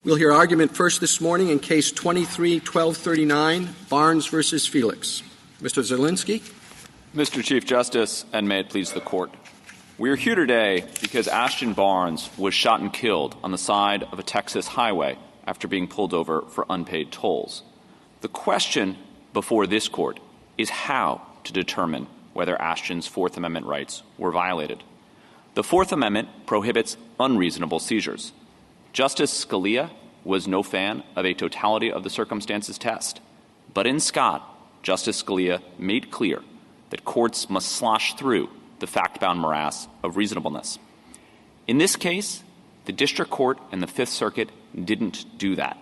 We'll hear argument first this morning in Case 23-1239, Barnes versus Felix. Mr. Zielinski. Mr. Chief Justice, and may it please the Court. We are here today because Ashton Barnes was shot and killed on the side of a Texas highway after being pulled over for unpaid tolls. The question before this Court is how to determine whether Ashton's Fourth Amendment rights were violated. The Fourth Amendment prohibits unreasonable seizures. Justice Scalia was no fan of a totality of the circumstances test. But in Scott, Justice Scalia made clear that courts must slosh through the fact-bound morass of reasonableness. In this case, the District Court and the Fifth Circuit didn't do that.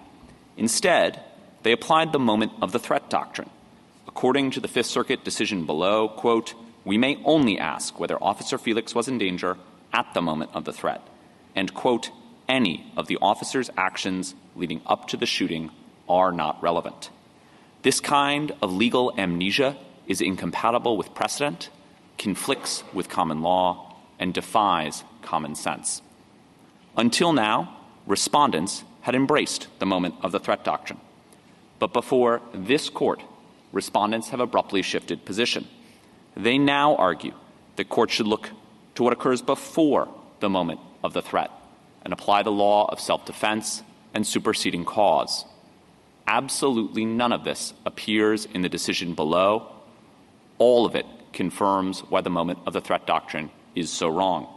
Instead, they applied the moment of the threat doctrine. According to the Fifth Circuit decision below, quote, "We may only ask whether Officer Felix was in danger at the moment of the threat," and, quote, "any of the officer's actions leading up to the shooting are not relevant." This kind of legal amnesia is incompatible with precedent, conflicts with common law, and defies common sense. Until now, respondents had embraced the moment of the threat doctrine. But before this Court, respondents have abruptly shifted position. They now argue that courts should look to what occurs before the moment of the threat and apply the law of self-defense and superseding cause. Absolutely none of this appears in the decision below. All of it confirms why the moment of the threat doctrine is so wrong.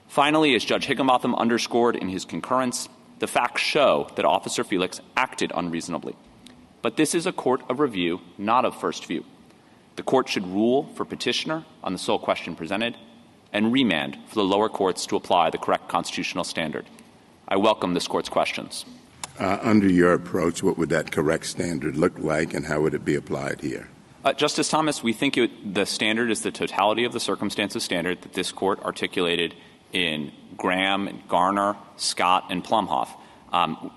Finally, as Judge Higginbotham underscored in his concurrence, the facts show that Officer Felix acted unreasonably. But this is a court of review, not of first view. The Court should rule for petitioner on the sole question presented and remand for the lower courts to apply the correct constitutional standard. I welcome this Court's questions. Under your approach, what would that correct standard look like, and how would it be applied here? Justice Thomas, we think the standard is the totality of the circumstances standard that this Court articulated in Graham and Garner, Scott, and Plumhoff.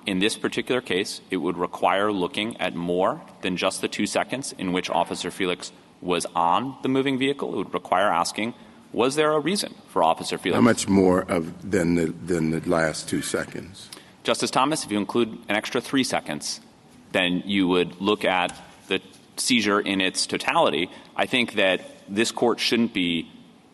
In this particular case, it would require looking at more than just the 2 seconds in which Officer Felix was on the moving vehicle. It would require asking, was there a reason for Officer Felix? How much more than the last 2 seconds? Justice Thomas, if you include an extra 3 seconds, then you would look at the seizure in its totality. I think that this Court shouldn't be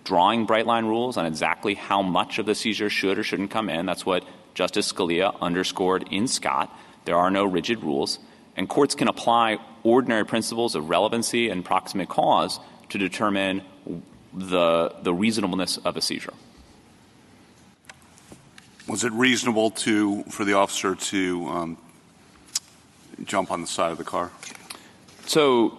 drawing bright-line rules on exactly how much of the seizure should or shouldn't come in. That's what Justice Scalia underscored in Scott. There are no rigid rules, and courts can apply ordinary principles of relevancy and proximate cause to determine the reasonableness of a seizure. Was it reasonable for the officer to jump on the side of the car? So,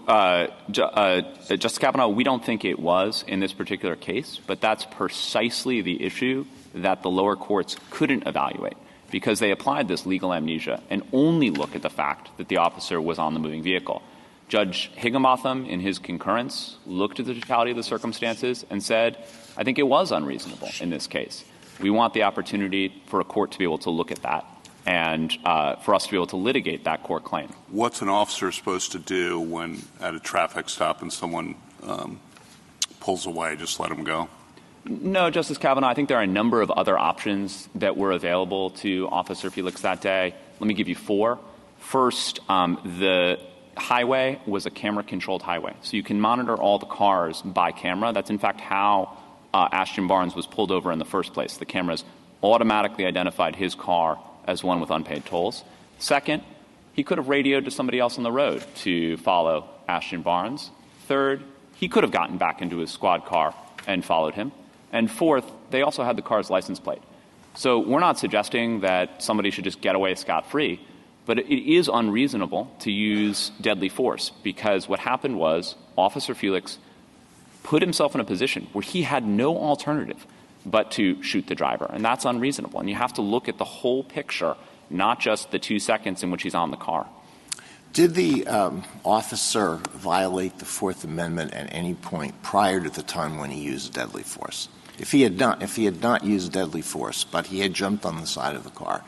Justice Kavanaugh, we don't think it was in this particular case, but that's precisely the issue that the lower courts couldn't evaluate because they applied this legal amnesia and only look at the fact that the officer was on the moving vehicle. Judge Higginbotham, in his concurrence, looked at the totality of the circumstances and said, I think it was unreasonable in this case. We want the opportunity for a court to be able to look at that and for us to be able to litigate that court claim. What's an officer supposed to do when at a traffic stop and someone pulls away? Just let them go? No, Justice Kavanaugh. I think there are a number of other options that were available to Officer Felix that day. Let me give you 4. First, the highway was a camera-controlled highway. So you can monitor all the cars by camera. That's, in fact, how Ashton Barnes was pulled over in the first place. The cameras automatically identified his car as one with unpaid tolls. Second, he could have radioed to somebody else on the road to follow Ashton Barnes. Third, he could have gotten back into his squad car and followed him. And fourth, they also had the car's license plate. So we're not suggesting that somebody should just get away scot-free, but it is unreasonable to use deadly force because what happened was Officer Felix put himself in a position where he had no alternative but to shoot the driver, and that's unreasonable. And you have to look at the whole picture, not just the 2 seconds in which he's on the car. Did the officer violate the Fourth Amendment at any point prior to the time when he used deadly force? If he had not used deadly force, but he had jumped on the side of the car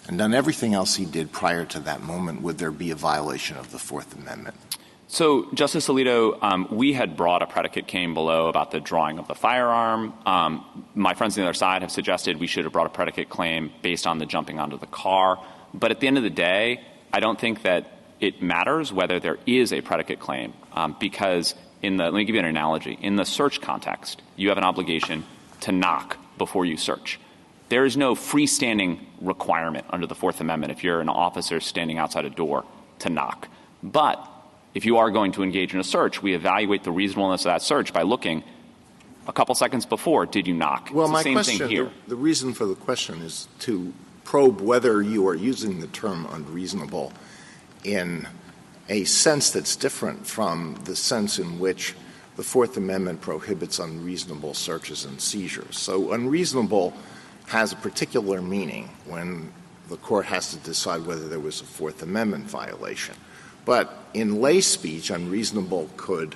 and done everything else he did prior to that moment, would there be a violation of the Fourth Amendment? So, Justice Alito, we had brought a predicate claim below about the drawing of the firearm. My friends on the other side have suggested we should have brought a predicate claim based on the jumping onto the car. But at the end of the day, I don't think that it matters whether there is a predicate claim because let me give you an analogy. In the search context, you have an obligation to knock before you search. There is no freestanding requirement under the Fourth Amendment if you're an officer standing outside a door to knock. But if you are going to engage in a search, we evaluate the reasonableness of that search by looking a couple seconds before, did you knock? Well, it's the same thing here. The reason for the question is to probe whether you are using the term unreasonable in a sense that's different from the sense in which the Fourth Amendment prohibits unreasonable searches and seizures. So unreasonable has a particular meaning when the court has to decide whether there was a Fourth Amendment violation. But in lay speech, unreasonable could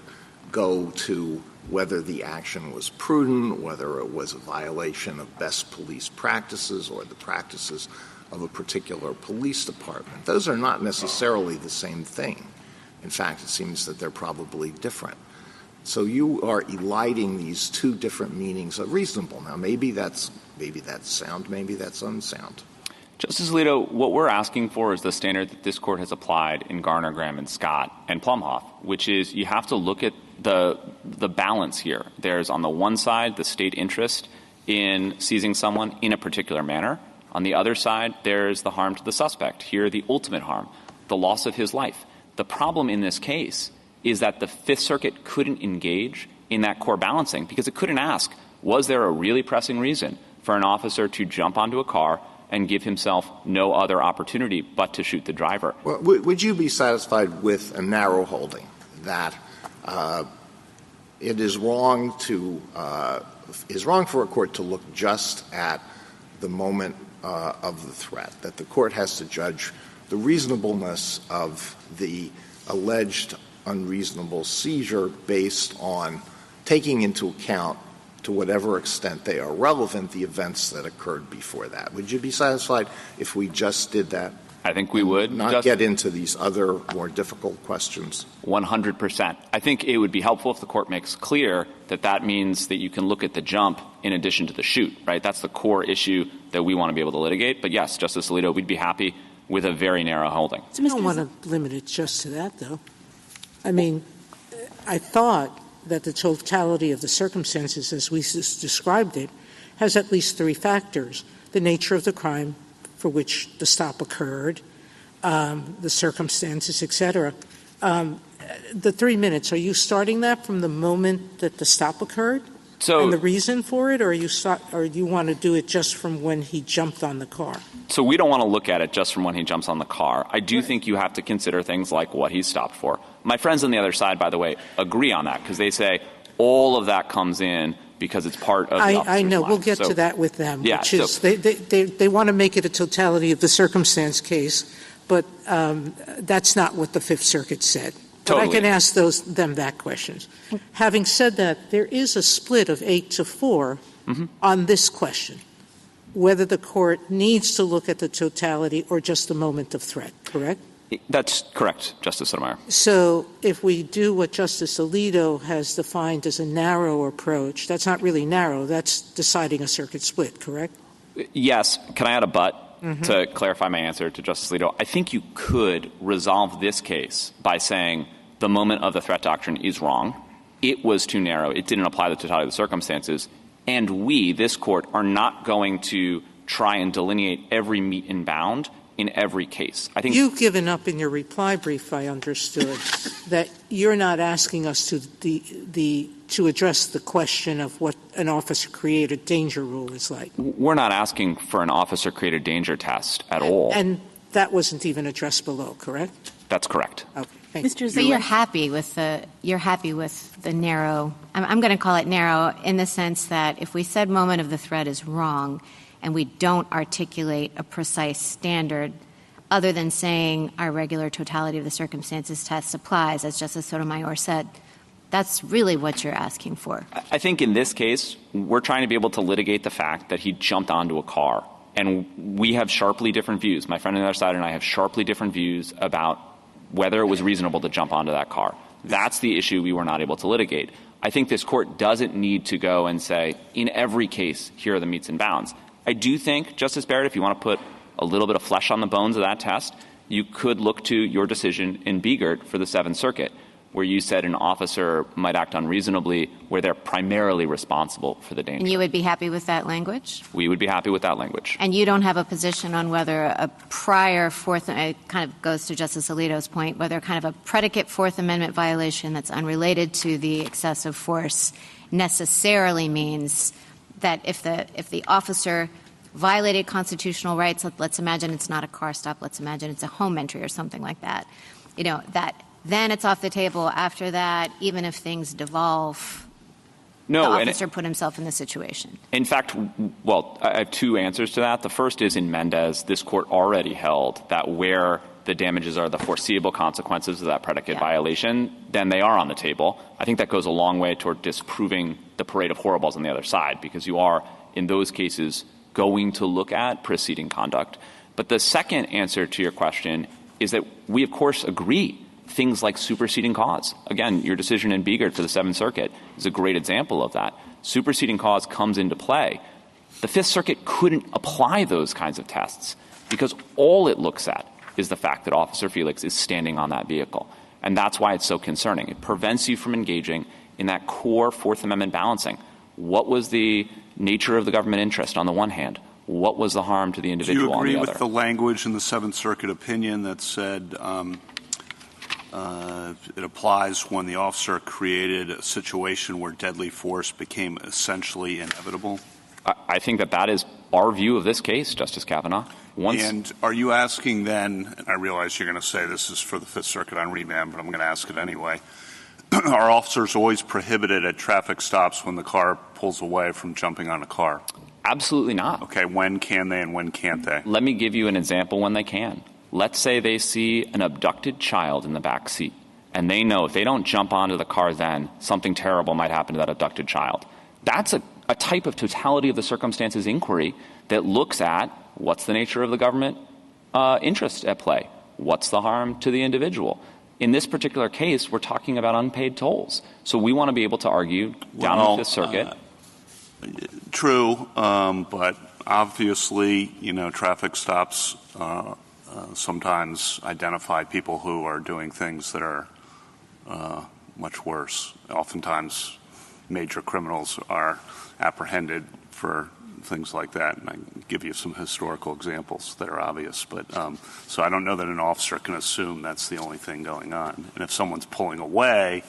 go to whether the action was prudent, whether it was a violation of best police practices or the practices of a particular police department. Those are not necessarily the same thing. In fact, it seems that they're probably different. So you are eliding these two different meanings of reasonable. Now, maybe that's sound, maybe that's unsound. Justice Alito, what we're asking for is the standard that this court has applied in Garner, Graham, and Scott and Plumhoff, which is you have to look at the balance here. There's on the one side the state interest in seizing someone in a particular manner. On the other side, there's the harm to the suspect. Here, the ultimate harm, the loss of his life. The problem in this case is that the Fifth Circuit couldn't engage in that core balancing because it couldn't ask, was there a really pressing reason for an officer to jump onto a car and give himself no other opportunity but to shoot the driver? Well, would you be satisfied with a narrow holding that it is wrong for a court to look just at the moment of the threat, that the court has to judge the reasonableness of the alleged unreasonable seizure based on taking into account, to whatever extent they are relevant, the events that occurred before that? Would you be satisfied if we just did that? I think we would. Not get into these other more difficult questions? 100%. I think it would be helpful if the court makes clear that that means that you can look at the jump in addition to the shoot, right? That's the core issue that we want to be able to litigate. But yes, Justice Alito, we'd be happy with a very narrow holding. I don't want to limit it just to that, though. I mean, I thought that the totality of the circumstances, as we described it, has at least three factors: the nature of the crime for which the stop occurred, the circumstances, et cetera. The 3 minutes, are you starting that from the moment that the stop occurred and the reason for it, or you want to do it just from when he jumped on the car? So we don't want to look at it just from when he jumps on the car. I do think you have to consider things like what he's stopped for. My friends on the other side, by the way, agree on that because they say all of that comes in because it's part of the officer's I know. life. We'll get to that with them, yeah, which is they want to make it a totality of the circumstance case, but that's not what the Fifth Circuit said. But I can ask them that question. Having said that, there is a split of 8-4 on this question, whether the court needs to look at the totality or just the moment of threat, correct? That's correct, Justice Sotomayor. So if we do what Justice Alito has defined as a narrow approach, that's not really narrow. That's deciding a circuit split, correct? Yes. Can I add a but to clarify my answer to Justice Alito? I think you could resolve this case by saying the moment of the threat doctrine is wrong. It was too narrow. It didn't apply the totality of the circumstances. And we, this court, are not going to try and delineate every meat and bound in every case. I think you've given up in your reply brief, I understood, that you're not asking us to address the question of what an officer-created danger rule is like. We're not asking for an officer-created danger test at all. And that wasn't even addressed below, correct? That's correct. Okay. Thank you. So you're happy with the narrow. I'm going to call it narrow in the sense that if we said moment of the threat is wrong, and we don't articulate a precise standard other than saying our regular totality of the circumstances test applies, as Justice Sotomayor said, that's really what you're asking for. I think in this case, we're trying to be able to litigate the fact that he jumped onto a car. And we have sharply different views. My friend on the other side and I have sharply different views about whether it was reasonable to jump onto that car. That's the issue we were not able to litigate. I think this court doesn't need to go and say, in every case, here are the metes and bounds. I do think, Justice Barrett, if you want to put a little bit of flesh on the bones of that test, you could look to your decision in Biegert for the Seventh Circuit, where you said an officer might act unreasonably where they're primarily responsible for the danger. And you would be happy with that language? We would be happy with that language. And you don't have a position on whether a prior Fourth, it kind of goes to Justice Alito's point, whether kind of a predicate Fourth Amendment violation that's unrelated to the excessive force necessarily means that if the officer violated constitutional rights, let's imagine it's not a car stop, let's imagine it's a home entry or something like that, that then it's off the table. After that, even if things devolve, the officer put himself in the situation. In fact, I have two answers to that. The first is in Mendez, this court already held that where the damages are the foreseeable consequences of that predicate violation, then they are on the table. I think that goes a long way toward disproving the parade of horribles on the other side, because you are, in those cases, going to look at preceding conduct. But the second answer to your question is that we, of course, agree things like superseding cause. Again, your decision in Biegert for the Seventh Circuit is a great example of that. Superseding cause comes into play. The Fifth Circuit couldn't apply those kinds of tests because all it looks at is the fact that Officer Felix is standing on that vehicle. And that's why it's so concerning. It prevents you from engaging in that core Fourth Amendment balancing. What was the nature of the government interest on the one hand? What was the harm to the individual on the other? Do you agree with the language in the Seventh Circuit opinion that said it applies when the officer created a situation where deadly force became essentially inevitable? I think that is our view of this case, Justice Kavanaugh. And are you asking then, and I realize you're going to say this is for the Fifth Circuit on remand, but I'm going to ask it anyway, are officers always prohibited at traffic stops when the car pulls away from jumping on a car? Absolutely not. Okay, when can they and when can't they? Let me give you an example when they can. Let's say they see an abducted child in the back seat, and they know if they don't jump onto the car then, something terrible might happen to that abducted child. That's a type of totality of the circumstances inquiry that looks at what's the nature of the government interest at play? What's the harm to the individual? In this particular case, we're talking about unpaid tolls. So we want to be able to argue down in the Fifth Circuit. True, but obviously, traffic stops sometimes identify people who are doing things that are much worse. Oftentimes, major criminals are apprehended for things like that, and I can give you some historical examples that are obvious. But so I don't know that an officer can assume that's the only thing going on. And if someone's pulling away,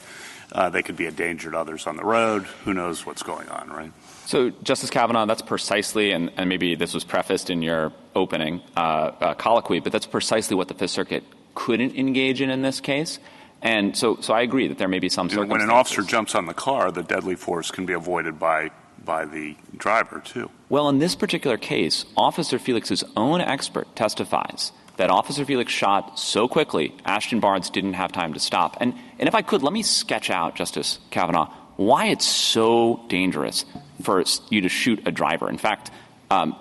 they could be a danger to others on the road. Who knows what's going on, right? So, Justice Kavanaugh, that's precisely, and maybe this was prefaced in your opening colloquy, but that's precisely what the Fifth Circuit couldn't engage in this case. And so I agree that there may be some circumstances. When an officer jumps on the car, the deadly force can be avoided by the driver, too. Well, in this particular case, Officer Felix's own expert testifies that Officer Felix shot so quickly, Ashton Barnes didn't have time to stop. And if I could, let me sketch out, Justice Kavanaugh, why it's so dangerous for you to shoot a driver. In fact, I'm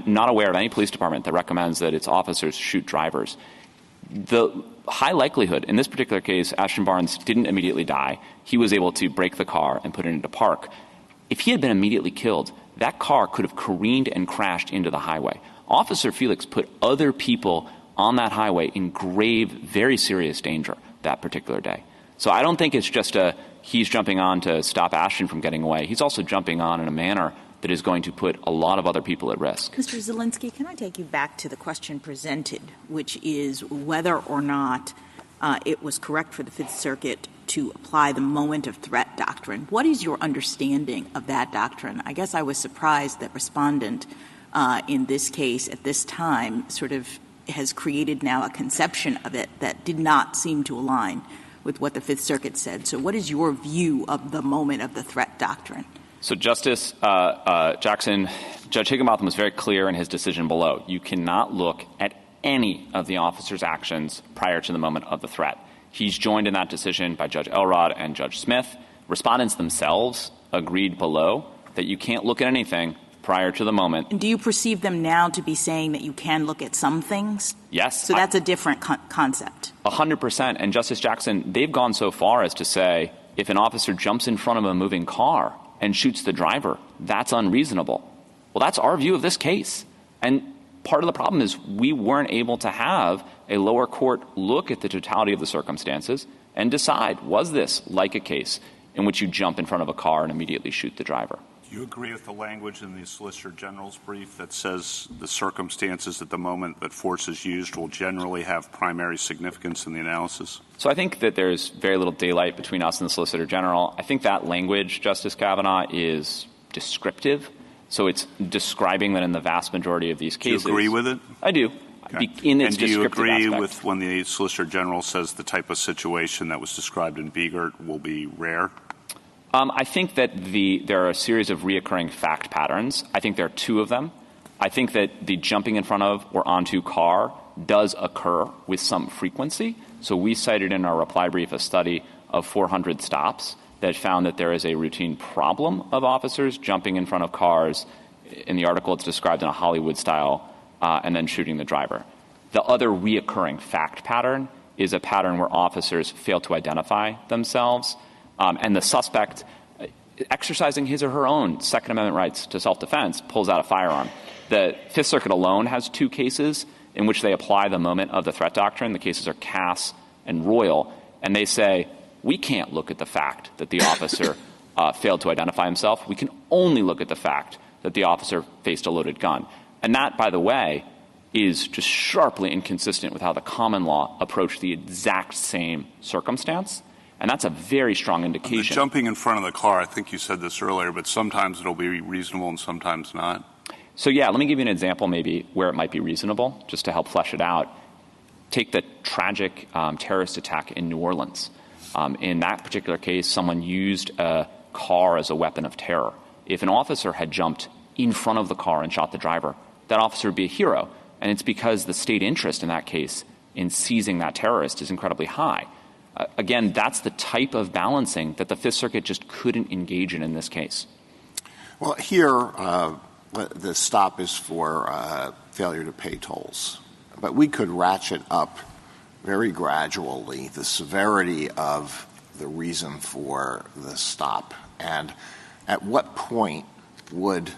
not aware of any police department that recommends that its officers shoot drivers. The high likelihood, in this particular case, Ashton Barnes didn't immediately die. He was able to brake the car and put it into park. If he had been immediately killed, that car could have careened and crashed into the highway. Officer Felix put other people on that highway in grave, very serious danger that particular day. So I don't think it's just he's jumping on to stop Ashton from getting away. He's also jumping on in a manner that is going to put a lot of other people at risk. Mr. Zielinski, can I take you back to the question presented, which is whether or not it was correct for the Fifth Circuit to apply the moment of threat doctrine. What is your understanding of that doctrine? I guess I was surprised that Respondent in this case at this time sort of has created now a conception of it that did not seem to align with what the Fifth Circuit said. So what is your view of the moment of the threat doctrine? So, Justice Jackson, Judge Higginbotham was very clear in his decision below. You cannot look at any of the officer's actions prior to the moment of the threat. He's joined in that decision by Judge Elrod and Judge Smith. Respondents themselves agreed below that you can't look at anything prior to the moment. And do you perceive them now to be saying that you can look at some things? Yes. So that's a different concept. 100%. And Justice Jackson, they've gone so far as to say if an officer jumps in front of a moving car and shoots the driver, that's unreasonable. Well, that's our view of this case. And part of the problem is we weren't able to have a lower court look at the totality of the circumstances and decide, was this like a case in which you jump in front of a car and immediately shoot the driver? Do you agree with the language in the Solicitor General's brief that says the circumstances at the moment that force is used will generally have primary significance in the analysis? So I think that there's very little daylight between us and the Solicitor General. I think that language, Justice Kavanaugh, is descriptive. So it's describing that in the vast majority of these cases. Do you agree with it? I do. Okay. And do you agree with when the Solicitor General says the type of situation that was described in Biegert will be rare? I think that there are a series of reoccurring fact patterns. I think there are two of them. I think that the jumping in front of or onto car does occur with some frequency. So we cited in our reply brief a study of 400 stops that found that there is a routine problem of officers jumping in front of cars. In the article, it's described in a Hollywood style, and then shooting the driver. The other reoccurring fact pattern is a pattern where officers fail to identify themselves, and the suspect, exercising his or her own Second Amendment rights to self-defense, pulls out a firearm. The Fifth Circuit alone has two cases in which they apply the moment of the threat doctrine. The cases are Cass and Royal, and they say, we can't look at the fact that the officer failed to identify himself. We can only look at the fact that the officer faced a loaded gun. And that, by the way, is just sharply inconsistent with how the common law approached the exact same circumstance. And that's a very strong indication. The jumping in front of the car, I think you said this earlier, but sometimes it'll be reasonable and sometimes not. So, yeah, let me give you an example maybe where it might be reasonable, just to help flesh it out. Take the tragic terrorist attack in New Orleans. In that particular case, someone used a car as a weapon of terror. If an officer had jumped in front of the car and shot the driver, that officer would be a hero. And it's because the state interest in that case in seizing that terrorist is incredibly high. Again, that's the type of balancing that the Fifth Circuit just couldn't engage in this case. Well, here the stop is for failure to pay tolls. But we could ratchet up very gradually the severity of the reason for the stop. And at what point would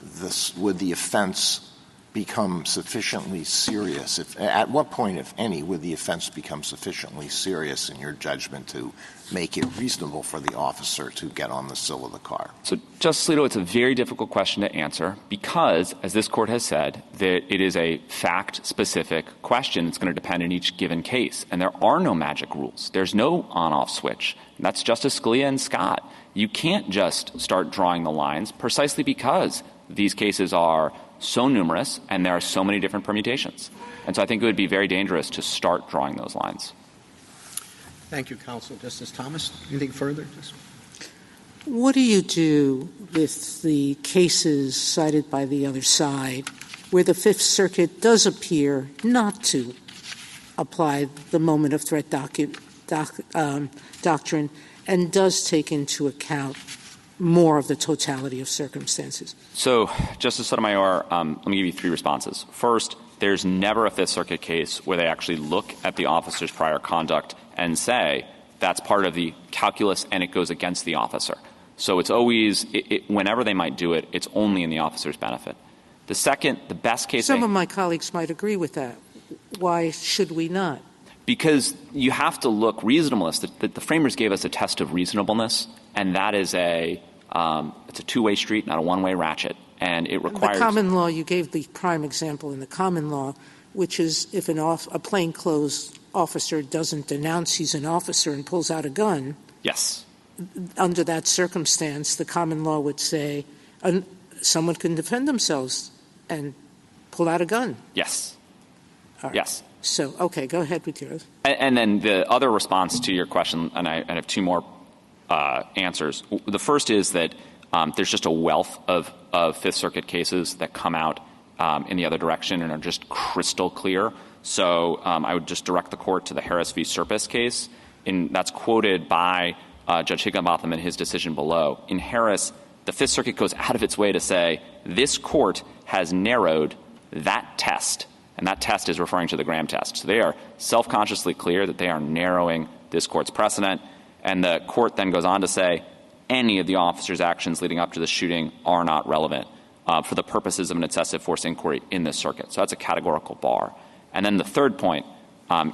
the offense become sufficiently serious? At what point, if any, would the offense become sufficiently serious in your judgment to make it reasonable for the officer to get on the sill of the car? So, Justice Alito, it's a very difficult question to answer because, as this Court has said, that it is a fact-specific question that's going to depend on each given case. And there are no magic rules. There's no on-off switch. And that's Justice Scalia and Scott. You can't just start drawing the lines precisely because these cases are so numerous and there are so many different permutations. And so I think it would be very dangerous to start drawing those lines. Thank you, Counsel. Justice Thomas, anything further? What do you do with the cases cited by the other side where the Fifth Circuit does appear not to apply the moment of threat doctrine and does take into account more of the totality of circumstances? So, Justice Sotomayor, let me give you three responses. First, there's never a Fifth Circuit case where they actually look at the officer's prior conduct and say that's part of the calculus and it goes against the officer. So it's always, whenever they might do it, it's only in the officer's benefit. The second, the best case... Some of my colleagues might agree with that. Why should we not? Because you have to look reasonableness. The framers gave us a test of reasonableness, and that is it's a two-way street, not a one-way ratchet. And it requires... The common law, you gave the prime example in the common law, which is if a plainclothes officer doesn't announce he's an officer and pulls out a gun. Yes. Under that circumstance, the common law would say someone can defend themselves and pull out a gun. Yes. Right. Yes. So, okay, go ahead with yours. And then the other response to your question, and I have two more answers. The first is that there's just a wealth of Fifth Circuit cases that come out in the other direction and are just crystal clear. So I would just direct the Court to the Harris v. Serpis case. That's quoted by Judge Higginbotham in his decision below. In Harris, the Fifth Circuit goes out of its way to say this court has narrowed that test, and that test is referring to the Graham test. So they are self-consciously clear that they are narrowing this court's precedent, and the court then goes on to say any of the officer's actions leading up to the shooting are not relevant for the purposes of an excessive force inquiry in this circuit. So that's a categorical bar. And then the third point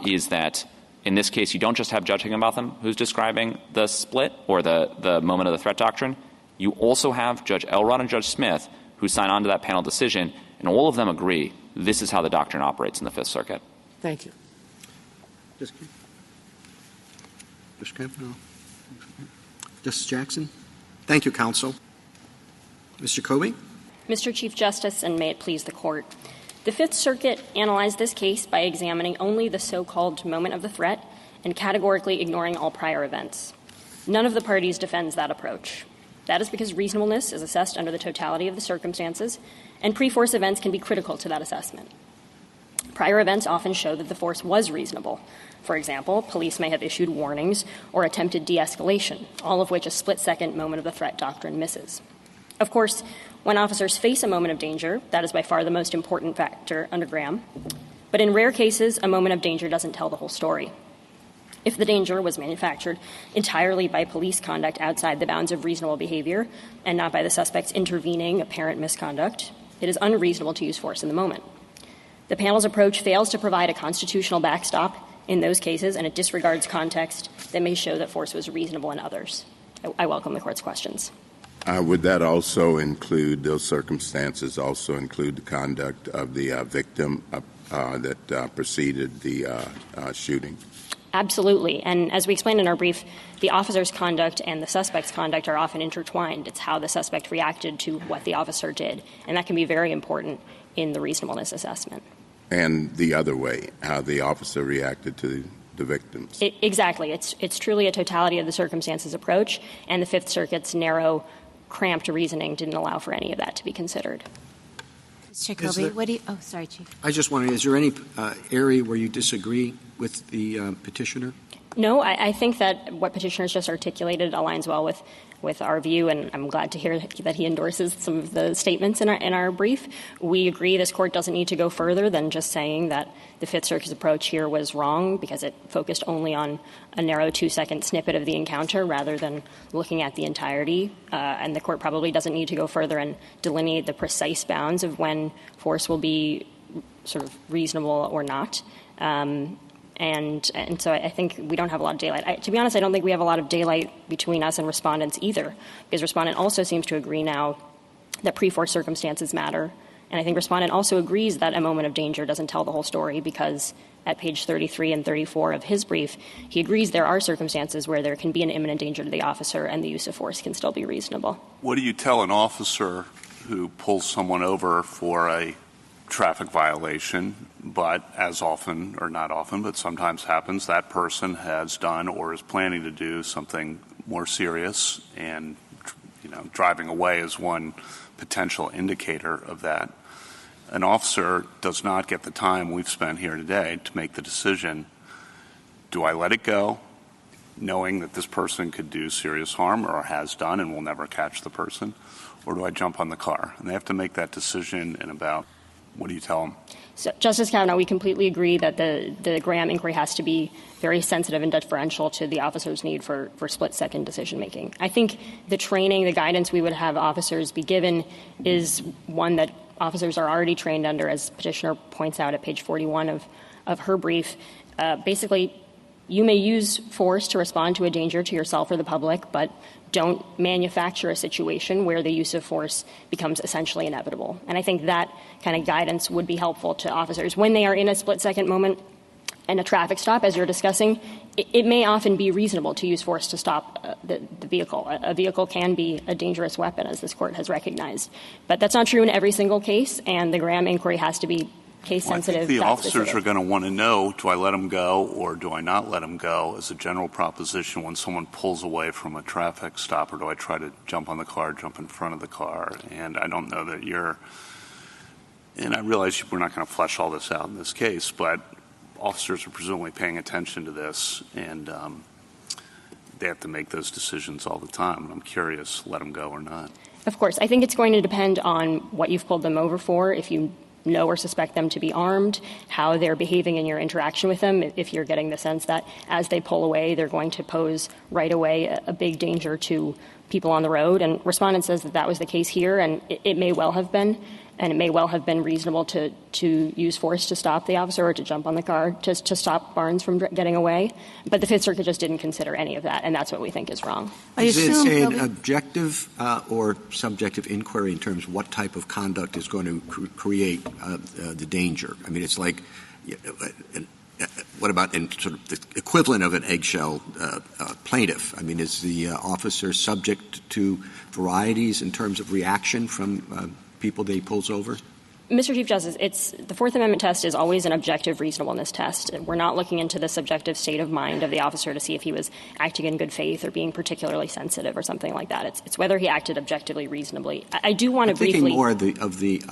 is that in this case, you don't just have Judge Higginbotham who's describing the split or the moment of the threat doctrine. You also have Judge Elrod and Judge Smith who sign on to that panel decision, and all of them agree this is how the doctrine operates in the Fifth Circuit. Thank you. Justice Kavanaugh? Justice Jackson? Thank you, counsel. Mr. Kobe? Mr. Chief Justice, and may it please the Court. The Fifth Circuit analyzed this case by examining only the so-called moment of the threat and categorically ignoring all prior events. None of the parties defends that approach. That is because reasonableness is assessed under the totality of the circumstances, and pre-force events can be critical to that assessment. Prior events often show that the force was reasonable. For example, police may have issued warnings or attempted de-escalation, all of which a split-second moment of the threat doctrine misses. Of course, when officers face a moment of danger, that is by far the most important factor under Graham. But in rare cases, a moment of danger doesn't tell the whole story. If the danger was manufactured entirely by police conduct outside the bounds of reasonable behavior and not by the suspect's intervening apparent misconduct, it is unreasonable to use force in the moment. The panel's approach fails to provide a constitutional backstop in those cases, and it disregards context that may show that force was reasonable in others. I welcome the Court's questions. Would that also include, those circumstances also include the conduct of the victim that preceded the shooting? Absolutely. And as we explained in our brief, the officer's conduct and the suspect's conduct are often intertwined. It's how the suspect reacted to what the officer did, and that can be very important in the reasonableness assessment. And the other way, how the officer reacted to the victims. Exactly. It's truly a totality of the circumstances approach, and the Fifth Circuit's narrow, cramped reasoning didn't allow for any of that to be considered. Mr. Kobe, what do you – oh, sorry, Chief. I just wondered, is there any area where you disagree with the petitioner? No, I think that what petitioners just articulated aligns well with our view, and I'm glad to hear that he endorses some of the statements in our brief. We agree this Court doesn't need to go further than just saying that the Fifth Circuit's approach here was wrong because it focused only on a narrow 2-second snippet of the encounter rather than looking at the entirety. And the Court probably doesn't need to go further and delineate the precise bounds of when force will be sort of reasonable or not. And so I think we don't have a lot of daylight. To be honest, I don't think we have a lot of daylight between us and respondents either, because respondent also seems to agree now that pre-force circumstances matter. And I think respondent also agrees that a moment of danger doesn't tell the whole story, because at page 33 and 34 of his brief, he agrees there are circumstances where there can be an imminent danger to the officer and the use of force can still be reasonable. What do you tell an officer who pulls someone over for a traffic violation, but as often, or not often, but sometimes happens, that person has done or is planning to do something more serious, and driving away is one potential indicator of that. An officer does not get the time we've spent here today to make the decision, do I let it go, knowing that this person could do serious harm or has done and will never catch the person, or do I jump on the car? And they have to make that decision in about, what do you tell them? So, Justice Kavanaugh, we completely agree that the Graham inquiry has to be very sensitive and deferential to the officer's need for split-second decision-making. I think the training, the guidance we would have officers be given is one that officers are already trained under, as Petitioner points out at page 41 of her brief. Basically, you may use force to respond to a danger to yourself or the public, but don't manufacture a situation where the use of force becomes essentially inevitable. And I think that kind of guidance would be helpful to officers. When they are in a split-second moment and a traffic stop, as you're discussing, it may often be reasonable to use force to stop the vehicle. A vehicle can be a dangerous weapon, as this Court has recognized. But that's not true in every single case, and the Graham inquiry has to be case-sensitive. I think the officers are going to want to know, do I let them go or do I not let them go, as a general proposition when someone pulls away from a traffic stop, or do I try to jump on the car, jump in front of the car? And I don't know that and I realize we're not going to flesh all this out in this case, but officers are presumably paying attention to this, and they have to make those decisions all the time. I'm curious, let them go or not. Of course. I think it's going to depend on what you've pulled them over for. If you know or suspect them to be armed, how they're behaving in your interaction with them, if you're getting the sense that as they pull away, they're going to pose right away a big danger to people on the road. And respondent says that was the case here, and it may well have been. And it may well have been reasonable to use force to stop the officer or to jump on the car to stop Barnes from getting away. But the Fifth Circuit just didn't consider any of that, and that's what we think is wrong. Is it an objective or subjective inquiry in terms of what type of conduct is going to create the danger? I mean, it's like what about in sort of the equivalent of an eggshell plaintiff? I mean, is the officer subject to varieties in terms of reaction from people that he pulls over? Mr. Chief Justice, the Fourth Amendment test is always an objective reasonableness test. We're not looking into the subjective state of mind of the officer to see if he was acting in good faith or being particularly sensitive or something like that. It's whether he acted objectively reasonably. I do want to briefly— thinking more of the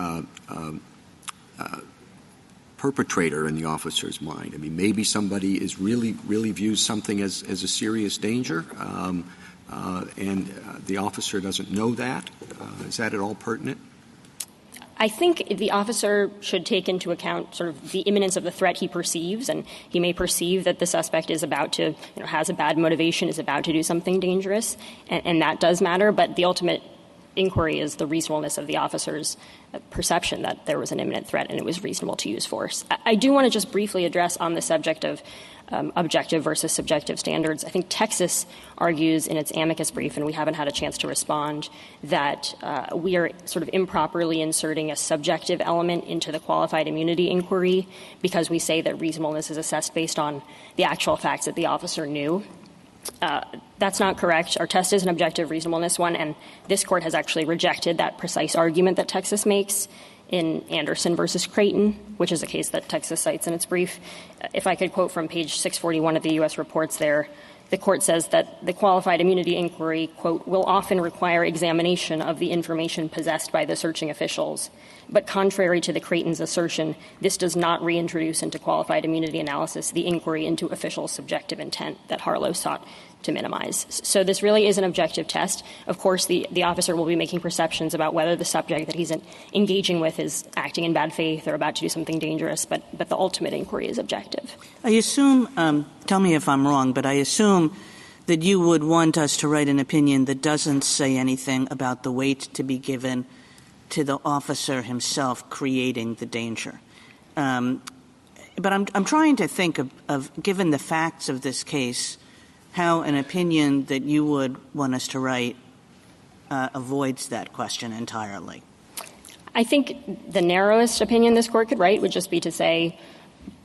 perpetrator in the officer's mind. I mean, maybe somebody is really views something as a serious danger, and the officer doesn't know that. Is that at all pertinent? I think the officer should take into account sort of the imminence of the threat he perceives, and he may perceive that the suspect is about to, has a bad motivation, is about to do something dangerous, and that does matter, but the ultimate inquiry is the reasonableness of the officer's perception that there was an imminent threat and it was reasonable to use force. I do want to just briefly address on the subject of objective versus subjective standards. I think Texas argues in its amicus brief, and we haven't had a chance to respond, that we are sort of improperly inserting a subjective element into the qualified immunity inquiry because we say that reasonableness is assessed based on the actual facts that the officer knew. That's not correct. Our test is an objective reasonableness one, and this court has actually rejected that precise argument that Texas makes in Anderson versus Creighton, which is a case that Texas cites in its brief. If I could quote from page 641 of the U.S. reports there, the court says that the qualified immunity inquiry, quote, will often require examination of the information possessed by the searching officials. But contrary to the Creighton's assertion, this does not reintroduce into qualified immunity analysis the inquiry into official subjective intent that Harlow sought to minimize. So this really is an objective test. Of course, the officer will be making perceptions about whether the subject that he's engaging with is acting in bad faith or about to do something dangerous, but the ultimate inquiry is objective. I assume, tell me if I'm wrong, but I assume that you would want us to write an opinion that doesn't say anything about the weight to be given to the officer himself creating the danger. But I'm trying to think of, given the facts of this case, how an opinion that you would want us to write avoids that question entirely. I think the narrowest opinion this court could write would just be to say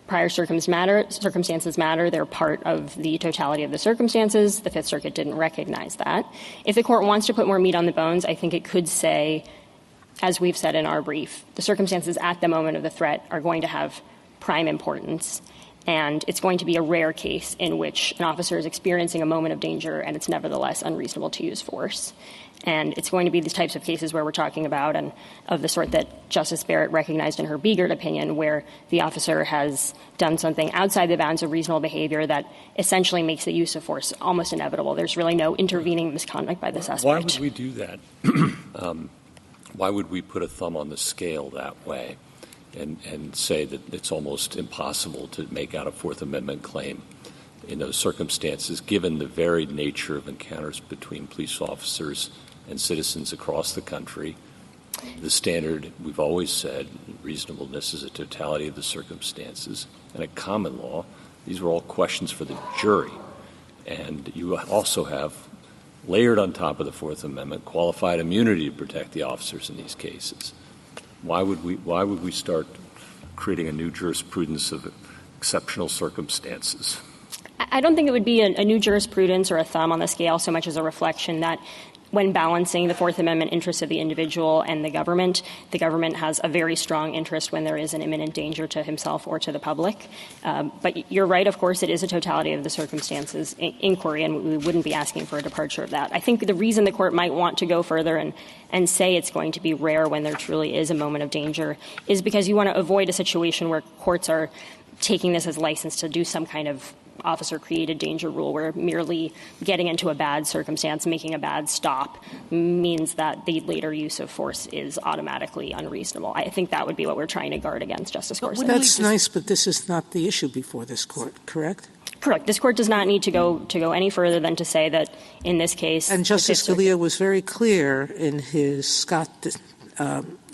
prior circumstances matter. They're part of the totality of the circumstances. The Fifth Circuit didn't recognize that. If the court wants to put more meat on the bones, I think it could say, as we've said in our brief, the circumstances at the moment of the threat are going to have prime importance. And it's going to be a rare case in which an officer is experiencing a moment of danger and it's nevertheless unreasonable to use force. And it's going to be these types of cases where we're talking about, and of the sort that Justice Barrett recognized in her Biegert opinion, where the officer has done something outside the bounds of reasonable behavior that essentially makes the use of force almost inevitable. There's really no intervening misconduct by the suspect. Why would we do that? Why would we put a thumb on the scale that way and say that it's almost impossible to make out a Fourth Amendment claim in those circumstances, given the varied nature of encounters between police officers and citizens across the country? The standard, we've always said, reasonableness is a totality of the circumstances. And at common law, these were all questions for the jury. And you also have, layered on top of the Fourth Amendment, qualified immunity to protect the officers in these cases. Why would we start creating a new jurisprudence of exceptional circumstances? I don't think it would be a new jurisprudence or a thumb on the scale so much as a reflection that when balancing the Fourth Amendment interests of the individual and the government has a very strong interest when there is an imminent danger to himself or to the public. But you're right, of course, it is a totality of the circumstances inquiry, and we wouldn't be asking for a departure of that. I think the reason the court might want to go further and say it's going to be rare when there truly is a moment of danger is because you want to avoid a situation where courts are taking this as license to do some kind of officer-created danger rule where merely getting into a bad circumstance, making a bad stop, means that the later use of force is automatically unreasonable. I think that would be what we're trying to guard against, Justice Gorsuch. That's nice, but this is not the issue before this Court, correct? Correct. This Court does not need to go any further than to say that in this case— And Justice Scalia was very clear in his Scott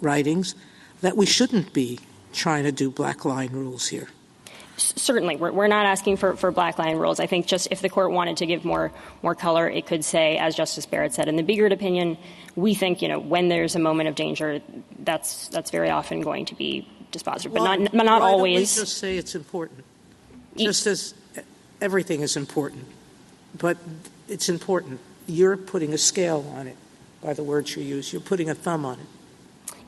writings that we shouldn't be trying to do black line rules here. Certainly. We're not asking for black line rules. I think just if the Court wanted to give more color, it could say, as Justice Barrett said, in the Biegert opinion, we think, when there's a moment of danger, that's very often going to be dispositive, but not always. Don't we just say it's important? Just as everything is important, but it's important. You're putting a scale on it by the words you use. You're putting a thumb on it.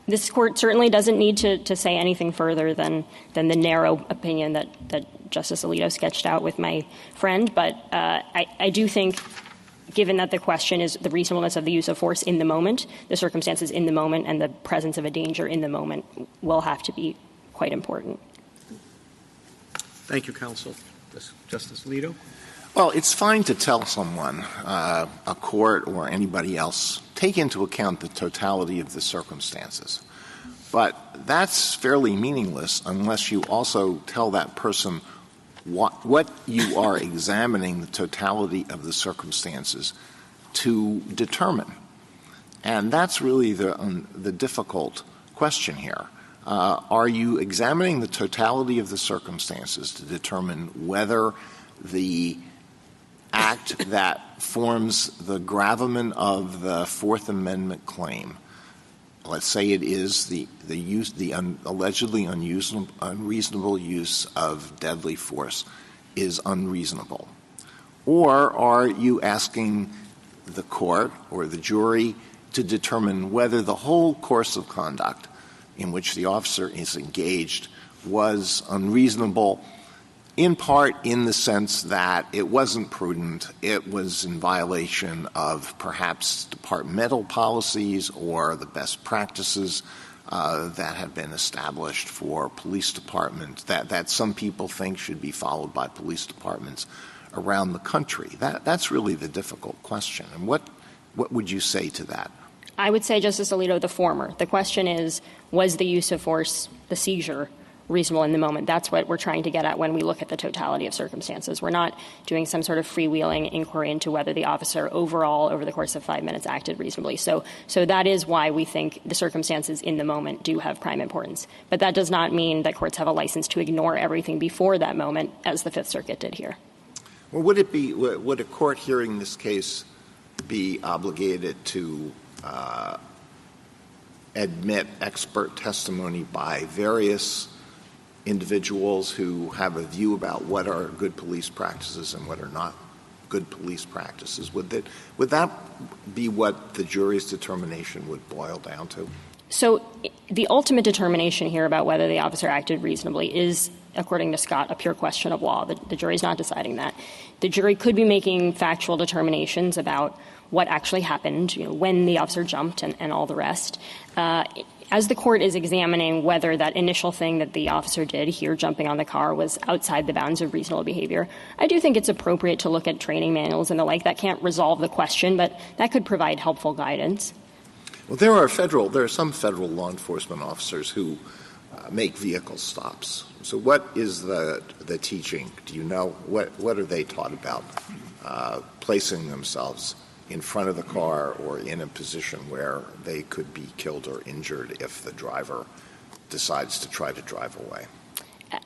This Court certainly doesn't need to say anything further than the narrow opinion that Justice Alito sketched out with my friend. But I do think, given that the question is the reasonableness of the use of force in the moment, the circumstances in the moment, and the presence of a danger in the moment will have to be quite important. Thank you, counsel. Justice Alito? Well, it's fine to tell someone, a court or anybody else, take into account the totality of the circumstances. But that's fairly meaningless unless you also tell that person what you are examining the totality of the circumstances to determine. And that's really the difficult question here. Are you examining the totality of the circumstances to determine whether the act that forms the gravamen of the Fourth Amendment claim, let's say it is the allegedly unreasonable use of deadly force, is unreasonable? Or are you asking the court or the jury to determine whether the whole course of conduct in which the officer is engaged was unreasonable, in part in the sense that it wasn't prudent, it was in violation of perhaps departmental policies or the best practices that have been established for police departments that some people think should be followed by police departments around the country? That's really the difficult question. And what would you say to that? I would say, Justice Alito, the former. The question is, was the use of force, the seizure, reasonable in the moment? That's what we're trying to get at when we look at the totality of circumstances. We're not doing some sort of freewheeling inquiry into whether the officer overall, over the course of 5 minutes, acted reasonably. So that is why we think the circumstances in the moment do have prime importance. But that does not mean that courts have a license to ignore everything before that moment, as the Fifth Circuit did here. Well, would a court hearing this case be obligated to admit expert testimony by various individuals who have a view about what are good police practices and what are not good police practices? Would that be what the jury's determination would boil down to? So the ultimate determination here about whether the officer acted reasonably is, according to Scott, a pure question of law. The jury's not deciding that. The jury could be making factual determinations about what actually happened, when the officer jumped and all the rest. As the court is examining whether that initial thing that the officer did here, jumping on the car, was outside the bounds of reasonable behavior, I do think it's appropriate to look at training manuals and the like. That can't resolve the question, but that could provide helpful guidance. Well, there are some federal law enforcement officers who make vehicle stops. So what is the teaching? Do you know? What are they taught about placing themselves in front of the car or in a position where they could be killed or injured if the driver decides to try to drive away?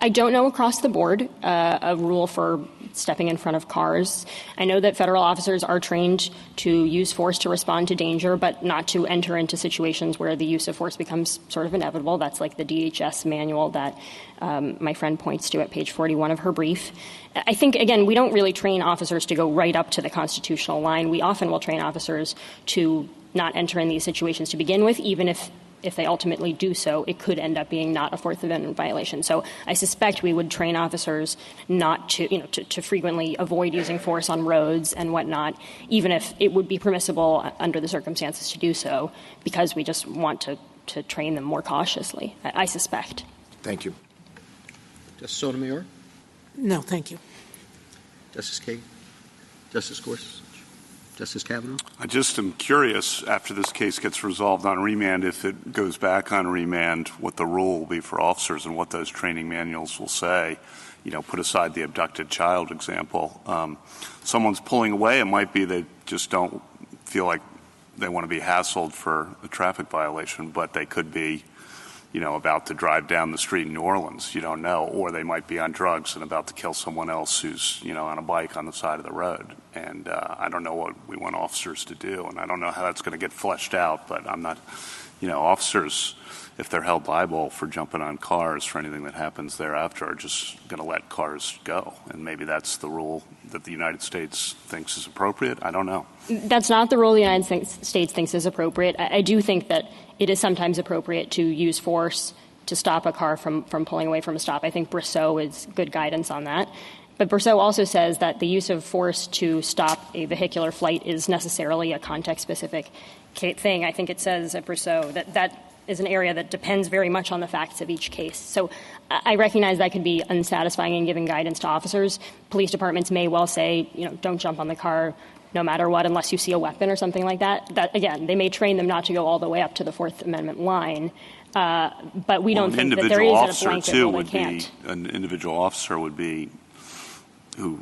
I don't know across the board a rule for stepping in front of cars. I know that federal officers are trained to use force to respond to danger, but not to enter into situations where the use of force becomes sort of inevitable. That's like the DHS manual that my friend points to at page 41 of her brief. I think, again, we don't really train officers to go right up to the constitutional line. We often will train officers to not enter in these situations to begin with, even if they ultimately do so, it could end up being not a Fourth Amendment violation. So I suspect we would train officers not to frequently avoid using force on roads and whatnot, even if it would be permissible under the circumstances to do so, because we just want to train them more cautiously, I suspect. Thank you. Justice Sotomayor? No, thank you. Justice Kagan? Justice Gorsuch? Justice Kavanaugh? I just am curious, after this case gets resolved on remand, if it goes back on remand, what the rule will be for officers and what those training manuals will say. Put aside the abducted child example. Someone's pulling away. It might be they just don't feel like they want to be hassled for a traffic violation, but they could be, about to drive down the street in New Orleans. You don't know. Or they might be on drugs and about to kill someone else who's, on a bike on the side of the road. And I don't know what we want officers to do, and I don't know how that's going to get fleshed out, but I'm not, officers, if they're held liable for jumping on cars for anything that happens thereafter, are just going to let cars go. And maybe that's the rule that the United States thinks is appropriate. I don't know. That's not the rule the United States thinks is appropriate. I do think that it is sometimes appropriate to use force to stop a car from pulling away from a stop. I think Brousseau is good guidance on that. But Brousseau also says that the use of force to stop a vehicular flight is necessarily a context-specific thing. I think it says at Brousseau that is an area that depends very much on the facts of each case. So I recognize that could be unsatisfying in giving guidance to officers. Police departments may well say, don't jump on the car no matter what unless you see a weapon or something like that. That, again, they may train them not to go all the way up to the Fourth Amendment line. But we don't think that there is a blanket rule they can't. An individual officer would be who's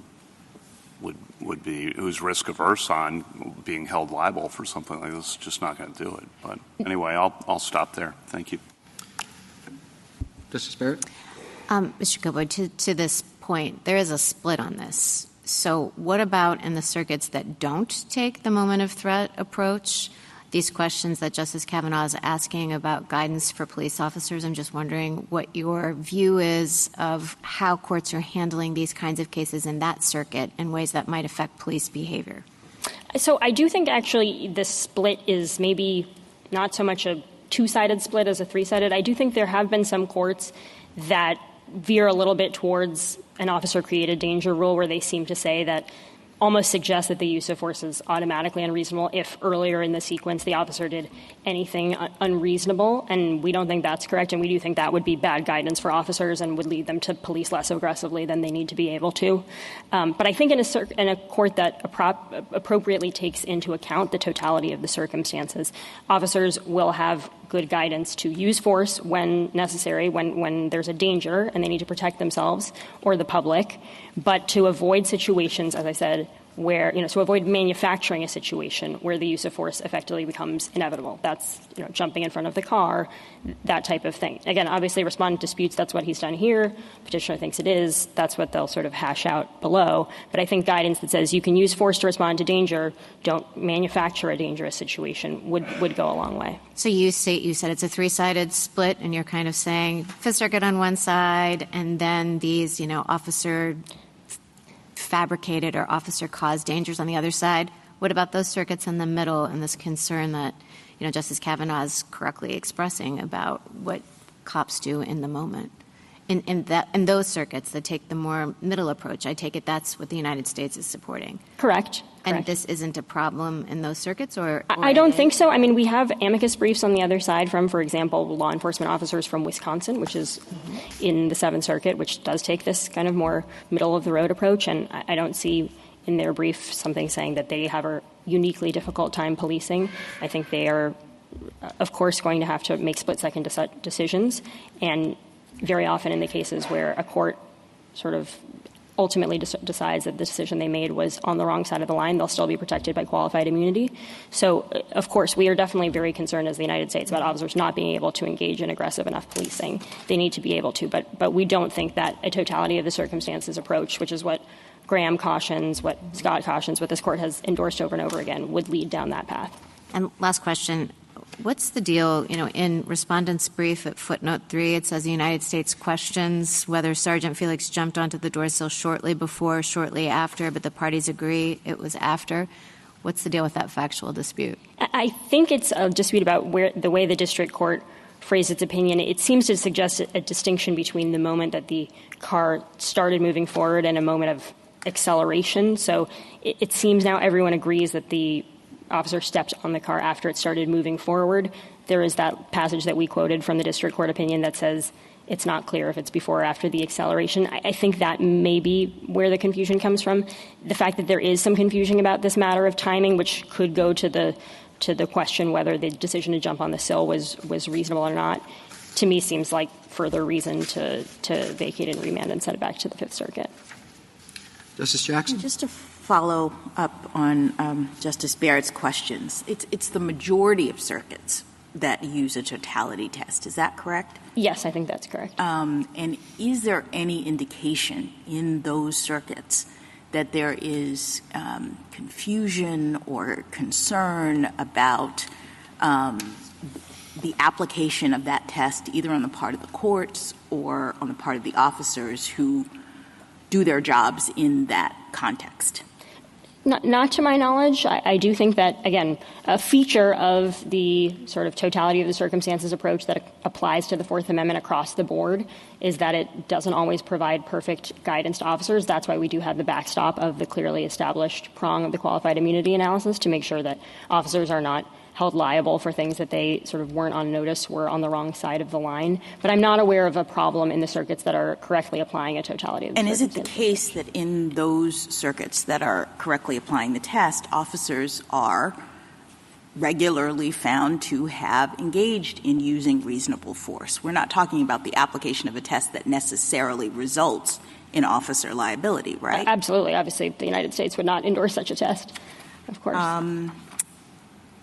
risk averse on being held liable for something like this, just not going to do it. But anyway, I'll stop there. Thank you. Justice Barrett? Mr. Kilboy, to this point, there is a split on this. So what about in the circuits that don't take the moment of threat approach? These questions that Justice Kavanaugh is asking about guidance for police officers, I'm just wondering what your view is of how courts are handling these kinds of cases in that circuit in ways that might affect police behavior. So I do think actually this split is maybe not so much a two-sided split as a three-sided. I do think there have been some courts that veer a little bit towards an officer-created danger rule where they seem to say that almost suggests that the use of force is automatically unreasonable if earlier in the sequence the officer did anything unreasonable. And we don't think that's correct, and we do think that would be bad guidance for officers and would lead them to police less aggressively than they need to be able to. But I think in a court that appropriately takes into account the totality of the circumstances, officers will have good guidance to use force when necessary, when there's a danger and they need to protect themselves or the public, but to avoid situations, as I said, where, to avoid manufacturing a situation where the use of force effectively becomes inevitable. That's, jumping in front of the car, that type of thing. Again, obviously, respondent disputes that's what he's done here. Petitioner thinks it is. That's what they'll sort of hash out below. But I think guidance that says you can use force to respond to danger, don't manufacture a dangerous situation would go a long way. So you said it's a three-sided split, and you're kind of saying Fifth Circuit on one side, and then these, officer fabricated or officer-caused dangers on the other side. What about those circuits in the middle and this concern that, Justice Kavanaugh is correctly expressing about what cops do in the moment? In those circuits that take the more middle approach, I take it that's what the United States is supporting. Correct. And this isn't a problem in those circuits? Or I don't think so. I mean, we have amicus briefs on the other side from, for example, law enforcement officers from Wisconsin, which is in the Seventh Circuit, which does take this kind of more middle-of-the-road approach. And I don't see in their brief something saying that they have a uniquely difficult time policing. I think they are, of course, going to have to make split-second decisions. And very often in the cases where a court sort of ultimately decides that the decision they made was on the wrong side of the line, they'll still be protected by qualified immunity. So, of course, we are definitely very concerned as the United States about officers not being able to engage in aggressive enough policing. They need to be able to, but we don't think that a totality of the circumstances approach, which is what Graham cautions, what Scott cautions, what this court has endorsed over and over again, would lead down that path. And last question. What's the deal, in Respondent's brief at footnote 3, it says the United States questions whether Sergeant Felix jumped onto the door sill shortly before, shortly after, but the parties agree it was after. What's the deal with that factual dispute? I think it's a dispute about the way the district court phrased its opinion. It seems to suggest a distinction between the moment that the car started moving forward and a moment of acceleration. So it seems now everyone agrees that the officer stepped on the car after it started moving forward. There is that passage that we quoted from the district court opinion that says it's not clear if it's before or after the acceleration. I think that may be where the confusion comes from. The fact that there is some confusion about this matter of timing, which could go to the question whether the decision to jump on the sill was reasonable or not, to me seems like further reason to vacate and remand and send it back to the Fifth Circuit. Justice Jackson? Just to follow up on Justice Barrett's questions, it's the majority of circuits that use a totality test. Is that correct? Yes, I think that's correct. And is there any indication in those circuits that there is confusion or concern about the application of that test either on the part of the courts or on the part of the officers who do their jobs in that context? Not to my knowledge. I do think that, again, a feature of the sort of totality of the circumstances approach that applies to the Fourth Amendment across the board is that it doesn't always provide perfect guidance to officers. That's why we do have the backstop of the clearly established prong of the qualified immunity analysis to make sure that officers are not held liable for things that they sort of weren't on notice, were on the wrong side of the line. But I'm not aware of a problem in the circuits that are correctly applying a totality of the circumstances. And is it the case that in those circuits that are correctly applying the test, officers are regularly found to have engaged in using reasonable force? We're not talking about the application of a test that necessarily results in officer liability, right? Absolutely. Obviously, the United States would not endorse such a test, of course.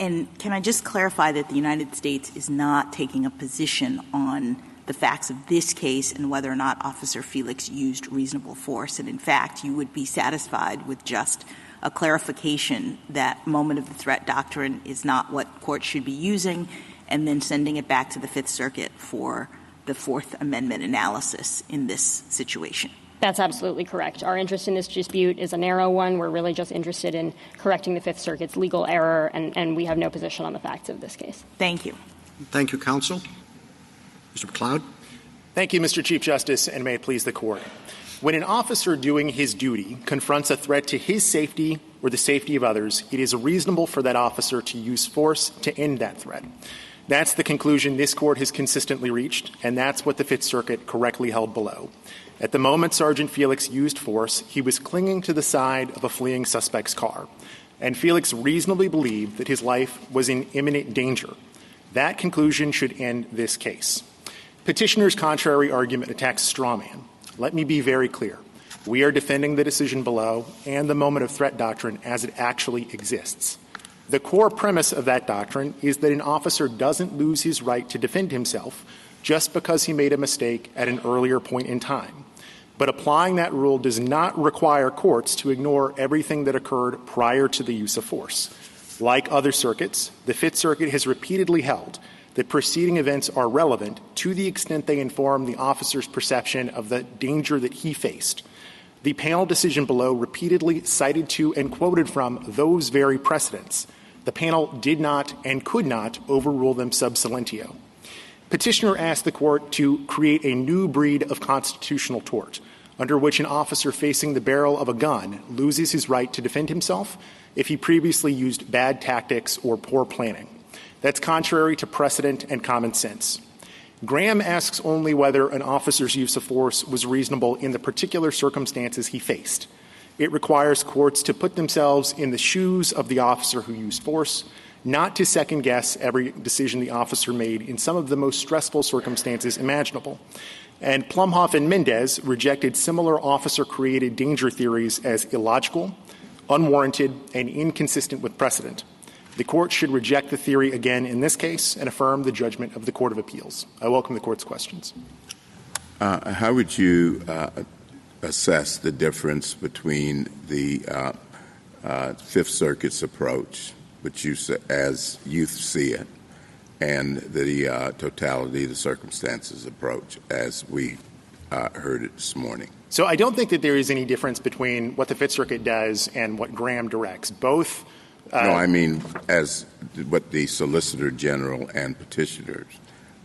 And can I just clarify that the United States is not taking a position on the facts of this case and whether or not Officer Felix used reasonable force, and in fact, you would be satisfied with just a clarification that moment of the threat doctrine is not what courts should be using, and then sending it back to the Fifth Circuit for the Fourth Amendment analysis in this situation? That's absolutely correct. Our interest in this dispute is a narrow one. We're really just interested in correcting the Fifth Circuit's legal error, and we have no position on the facts of this case. Thank you. Thank you, counsel. Mr. McLeod. Thank you, Mr. Chief Justice, and may it please the Court. When an officer doing his duty confronts a threat to his safety or the safety of others, it is reasonable for that officer to use force to end that threat. That's the conclusion this Court has consistently reached, and that's what the Fifth Circuit correctly held below. At the moment Sergeant Felix used force, he was clinging to the side of a fleeing suspect's car, and Felix reasonably believed that his life was in imminent danger. That conclusion should end this case. Petitioner's contrary argument attacks straw man. Let me be very clear. We are defending the decision below and the moment of threat doctrine as it actually exists. The core premise of that doctrine is that an officer doesn't lose his right to defend himself just because he made a mistake at an earlier point in time. But applying that rule does not require courts to ignore everything that occurred prior to the use of force. Like other circuits, the Fifth Circuit has repeatedly held that preceding events are relevant to the extent they inform the officer's perception of the danger that he faced. The panel decision below repeatedly cited to and quoted from those very precedents. The panel did not and could not overrule them sub silentio. Petitioner asked the Court to create a new breed of constitutional tort, under which an officer facing the barrel of a gun loses his right to defend himself if he previously used bad tactics or poor planning. That's contrary to precedent and common sense. Graham asks only whether an officer's use of force was reasonable in the particular circumstances he faced. It requires courts to put themselves in the shoes of the officer who used force, not to second-guess every decision the officer made in some of the most stressful circumstances imaginable. And Plumhoff and Mendez rejected similar officer-created danger theories as illogical, unwarranted, and inconsistent with precedent. The Court should reject the theory again in this case and affirm the judgment of the Court of Appeals. I welcome the Court's questions. How would you assess the difference between the Fifth Circuit's approach, which you as you see it, and the totality of the circumstances approach as we heard it this morning? So I don't think that there is any difference between what the Fifth Circuit does and what Graham directs. Both no, I mean as what the Solicitor General and petitioners,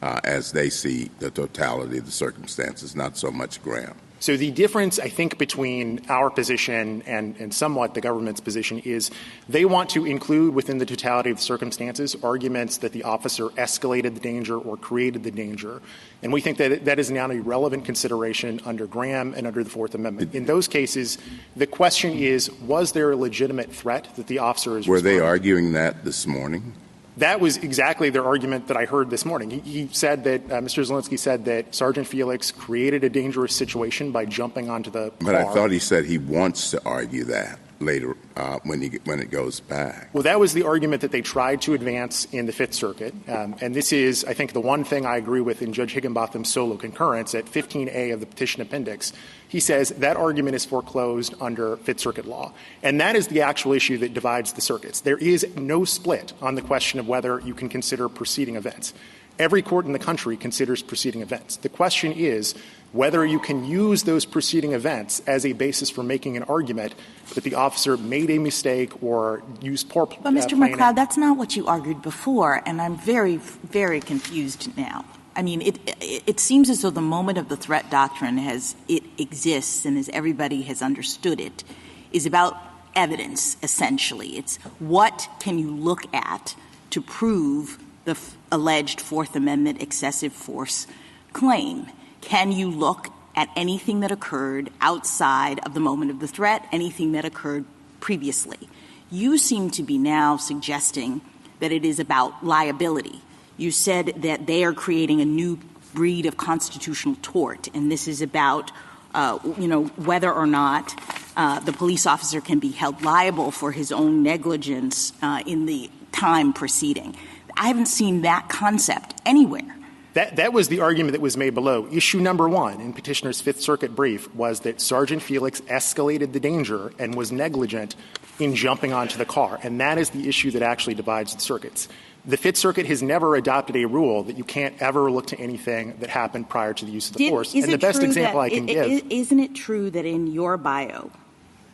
as they see the totality of the circumstances, not so much Graham. So the difference, I think, between our position and somewhat the government's position is they want to include within the totality of the circumstances arguments that the officer escalated the danger or created the danger. And we think that that is now a relevant consideration under Graham and under the Fourth Amendment. In those cases, the question is, was there a legitimate threat that the officer is responding? Were they arguing that this morning? That was exactly their argument that I heard this morning. He said that Mr. Zielinski said that Sergeant Felix created a dangerous situation by jumping onto the car. But I thought he said he wants to argue that later when it goes back. Well, that was the argument that they tried to advance in the Fifth Circuit. And this is, I think, the one thing I agree with in Judge Higginbotham's solo concurrence at 15A of the petition appendix. He says that argument is foreclosed under Fifth Circuit law. And that is the actual issue that divides the circuits. There is no split on the question of whether you can consider preceding events. Every court in the country considers preceding events. The question is whether you can use those preceding events as a basis for making an argument that the officer made a mistake or used poor But, Mr. McLeod, that's not what you argued before, and I'm very, very confused now. I mean, it seems as though the moment of the threat doctrine as it exists and as everybody has understood it is about evidence, essentially. It's what can you look at to prove the alleged Fourth Amendment excessive force claim? Can you look at anything that occurred outside of the moment of the threat, anything that occurred previously? You seem to be now suggesting that it is about liability. You said that they are creating a new breed of constitutional tort, and this is about, whether or not the police officer can be held liable for his own negligence in the time preceding. I haven't seen that concept anywhere. That was the argument that was made below. Issue number one in Petitioner's Fifth Circuit brief was that Sergeant Felix escalated the danger and was negligent in jumping onto the car, and that is the issue that actually divides the circuits. The Fifth Circuit has never adopted a rule that you can't ever look to anything that happened prior to the use of the force. And the best example I can give — Isn't it true that in your bio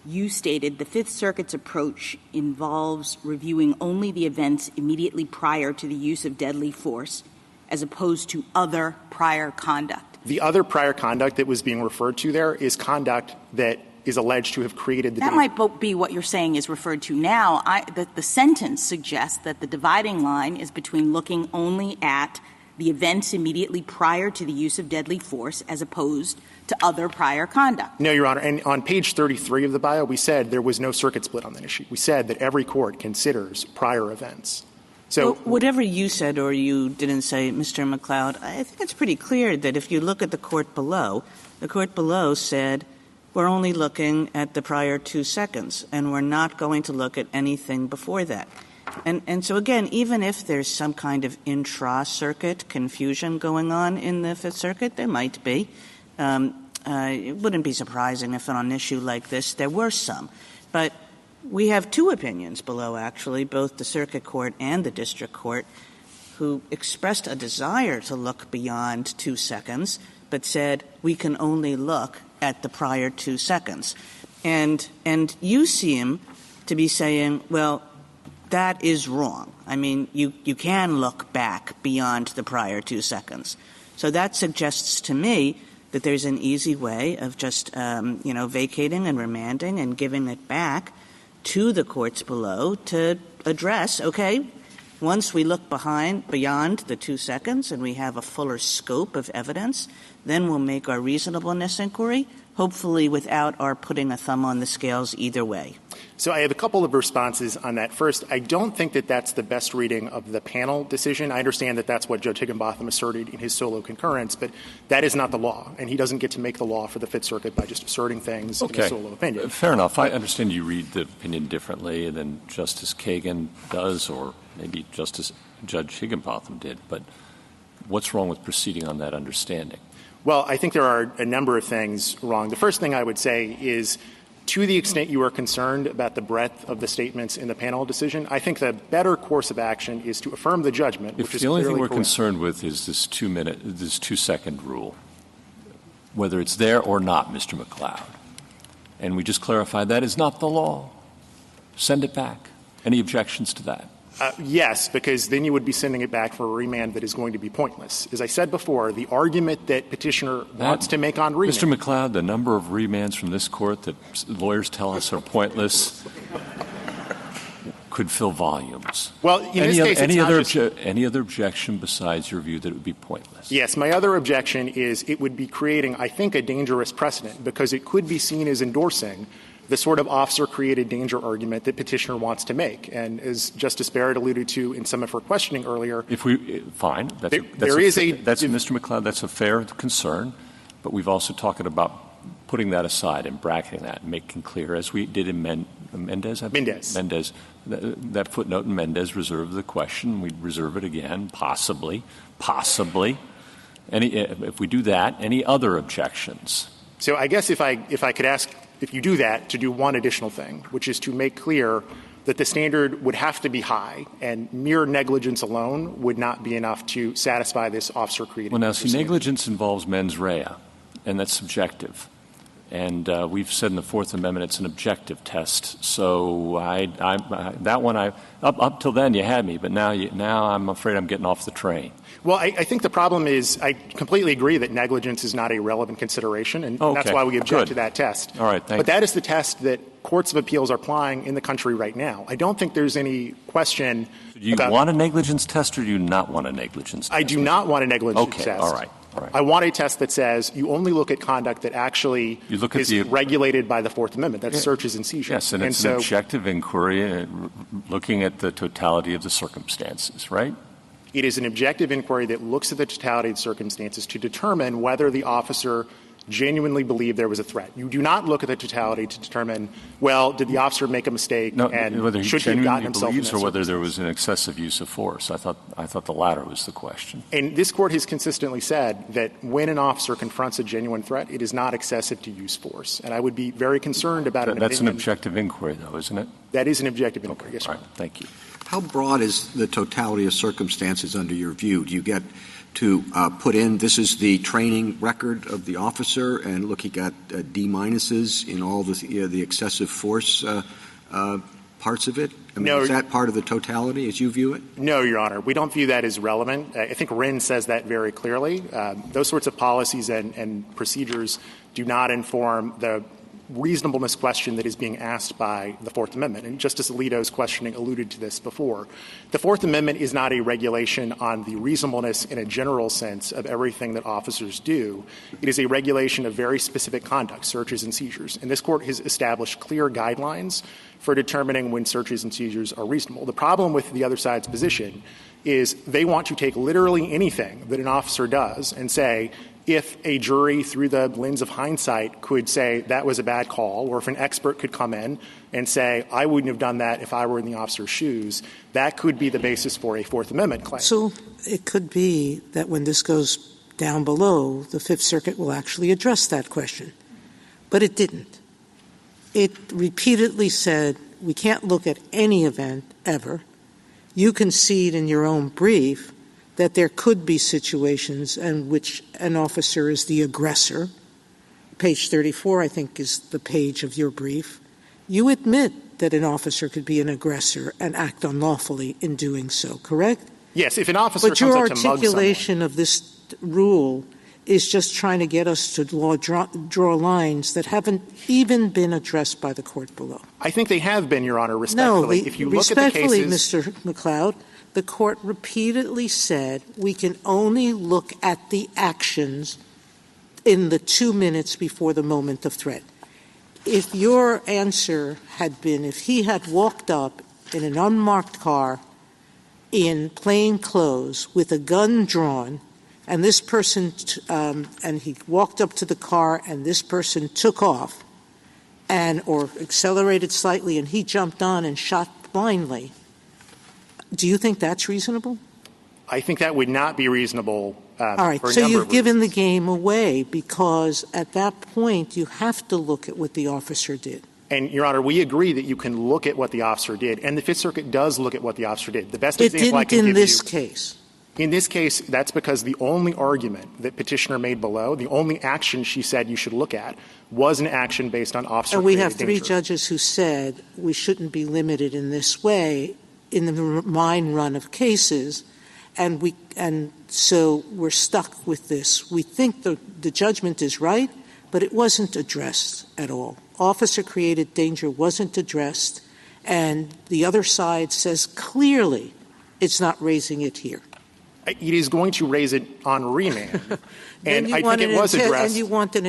you stated the Fifth Circuit's approach involves reviewing only the events immediately prior to the use of deadly force as opposed to other prior conduct? The other prior conduct that was being referred to there is conduct that is alleged to have created the danger. That might be what you're saying is referred to now. The sentence suggests that the dividing line is between looking only at the events immediately prior to the use of deadly force as opposed to other prior conduct. No, Your Honor. And on page 33 of the bio, we said there was no circuit split on that issue. We said that every court considers prior events. So whatever you said or you didn't say, Mr. McLeod, I think it's pretty clear that if you look at the court below said we're only looking at the prior 2 seconds, and we're not going to look at anything before that. And so, again, even if there's some kind of intra-circuit confusion going on in the Fifth Circuit, there might be. It wouldn't be surprising if on an issue like this there were some. But we have two opinions below, actually, both the circuit court and the district court, who expressed a desire to look beyond 2 seconds, but said we can only look at the prior 2 seconds. And you seem to be saying, well, that is wrong. I mean, you can look back beyond the prior 2 seconds. So that suggests to me that there's an easy way of just, vacating and remanding and giving it back to the courts below to address, okay, once we look beyond the 2 seconds and we have a fuller scope of evidence, then we'll make our reasonableness inquiry, hopefully without our putting a thumb on the scales either way. So I have a couple of responses on that. First, I don't think that that's the best reading of the panel decision. I understand that that's what Judge Higginbotham asserted in his solo concurrence, but that is not the law, and he doesn't get to make the law for the Fifth Circuit by just asserting things in a solo opinion. Fair enough. I understand you read the opinion differently than Justice Kagan does, or maybe Judge Higginbotham did, but what's wrong with proceeding on that understanding? Well, I think there are a number of things wrong. The first thing I would say is, to the extent you are concerned about the breadth of the statements in the panel decision, I think the better course of action is to affirm the judgment, which is clearly correct. If the only thing we're concerned with is this 2-second rule, whether it's there or not, Mr. McLeod, and we just clarify that is not the law, send it back. Any objections to that? Yes, because then you would be sending it back for a remand that is going to be pointless. As I said before, the argument that petitioner wants to make on remand. Mr. McLeod, the number of remands from this court that lawyers tell us are pointless could fill volumes. Well, in this case, any other objection besides your view that it would be pointless? Yes, my other objection is it would be creating, I think, a dangerous precedent because it could be seen as endorsing the sort of officer-created danger argument that petitioner wants to make. And as Justice Barrett alluded to in some of her questioning earlier, fine. That's Mr. McLeod, that's a fair concern, but we've also talked about putting that aside and bracketing that and making clear, as we did in Mendez. That footnote in Mendez reserved the question. We'd reserve it again, possibly. If we do that, any other objections? So I guess if I could ask, if you do that, to do one additional thing, which is to make clear that the standard would have to be high and mere negligence alone would not be enough to satisfy this officer-created. Well, now, see, negligence involves mens rea, and that's subjective. And we've said in the Fourth Amendment it's an objective test. So up till then you had me, but now I'm afraid I'm getting off the train. Well, I think the problem is I completely agree that negligence is not a relevant consideration, and that's why we object to that test. All right, but that is the test that courts of appeals are applying in the country right now. I don't think there's any question. Do you want a negligence test or do you not want a negligence test? I do not want a negligence test. Okay, all right. I want a test that says you only look at conduct that actually is regulated by the Fourth Amendment. That's searches and seizures. Yes, and it's an objective inquiry looking at the totality of the circumstances, right? It is an objective inquiry that looks at the totality of the circumstances to determine whether the officer genuinely believed there was a threat. You do not look at the totality to determine, well, did the officer make a mistake and whether he should he have gotten himself in that or whether there was an excessive use of force. I thought the latter was the question. And this court has consistently said that when an officer confronts a genuine threat, it is not excessive to use force. And I would be very concerned about it. That's an objective inquiry, though, isn't it? That is an objective inquiry, yes, sir. All right, thank you. How broad is the totality of circumstances under your view? Do you get to put in this is the training record of the officer and looking at D-minuses in all the excessive force parts of it? I mean, is that part of the totality as you view it? No, Your Honor. We don't view that as relevant. I think Wren says that very clearly. Those sorts of policies and procedures do not inform the reasonableness question that is being asked by the Fourth Amendment. And Justice Alito's questioning alluded to this before. The Fourth Amendment is not a regulation on the reasonableness in a general sense of everything that officers do. It is a regulation of very specific conduct, searches and seizures. And this court has established clear guidelines for determining when searches and seizures are reasonable. The problem with the other side's position is they want to take literally anything that an officer does and say, if a jury through the lens of hindsight could say that was a bad call, or if an expert could come in and say, I wouldn't have done that if I were in the officer's shoes, that could be the basis for a Fourth Amendment claim. So it could be that when this goes down below, the Fifth Circuit will actually address that question. But it didn't. It repeatedly said, we can't look at any event ever. You concede in your own brief that there could be situations in which an officer is the aggressor. Page 34, I think, is the page of your brief. You admit that an officer could be an aggressor and act unlawfully in doing so, correct? Yes, if an officer comes up to mug someone. But your articulation of this rule is just trying to get us to draw lines that haven't even been addressed by the court below. I think they have been, Your Honor, respectfully. No, if you look at the cases, Mr. McLeod, the court repeatedly said we can only look at the actions in the 2 minutes before the moment of threat. If your answer had been if he had walked up in an unmarked car in plain clothes with a gun drawn and this person and he walked up to the car and this person took off or accelerated slightly and he jumped on and shot blindly, do you think that's reasonable? I think that would not be reasonable. All right, so you've given the game away because at that point you have to look at what the officer did. And, Your Honor, we agree that you can look at what the officer did, and the Fifth Circuit does look at what the officer did. The best example I can give you— It didn't in this case. In this case, that's because the only argument that Petitioner made below, the only action she said you should look at, was an action based on officer-created danger. And we have three judges who said we shouldn't be limited in this way in the mine run of cases, and so we're stuck with this. We think the judgment is right, but it wasn't addressed at all. Officer-created danger wasn't addressed, and the other side says clearly it's not raising it here. It is going to raise it on remand, and I think it was addressed. And you want an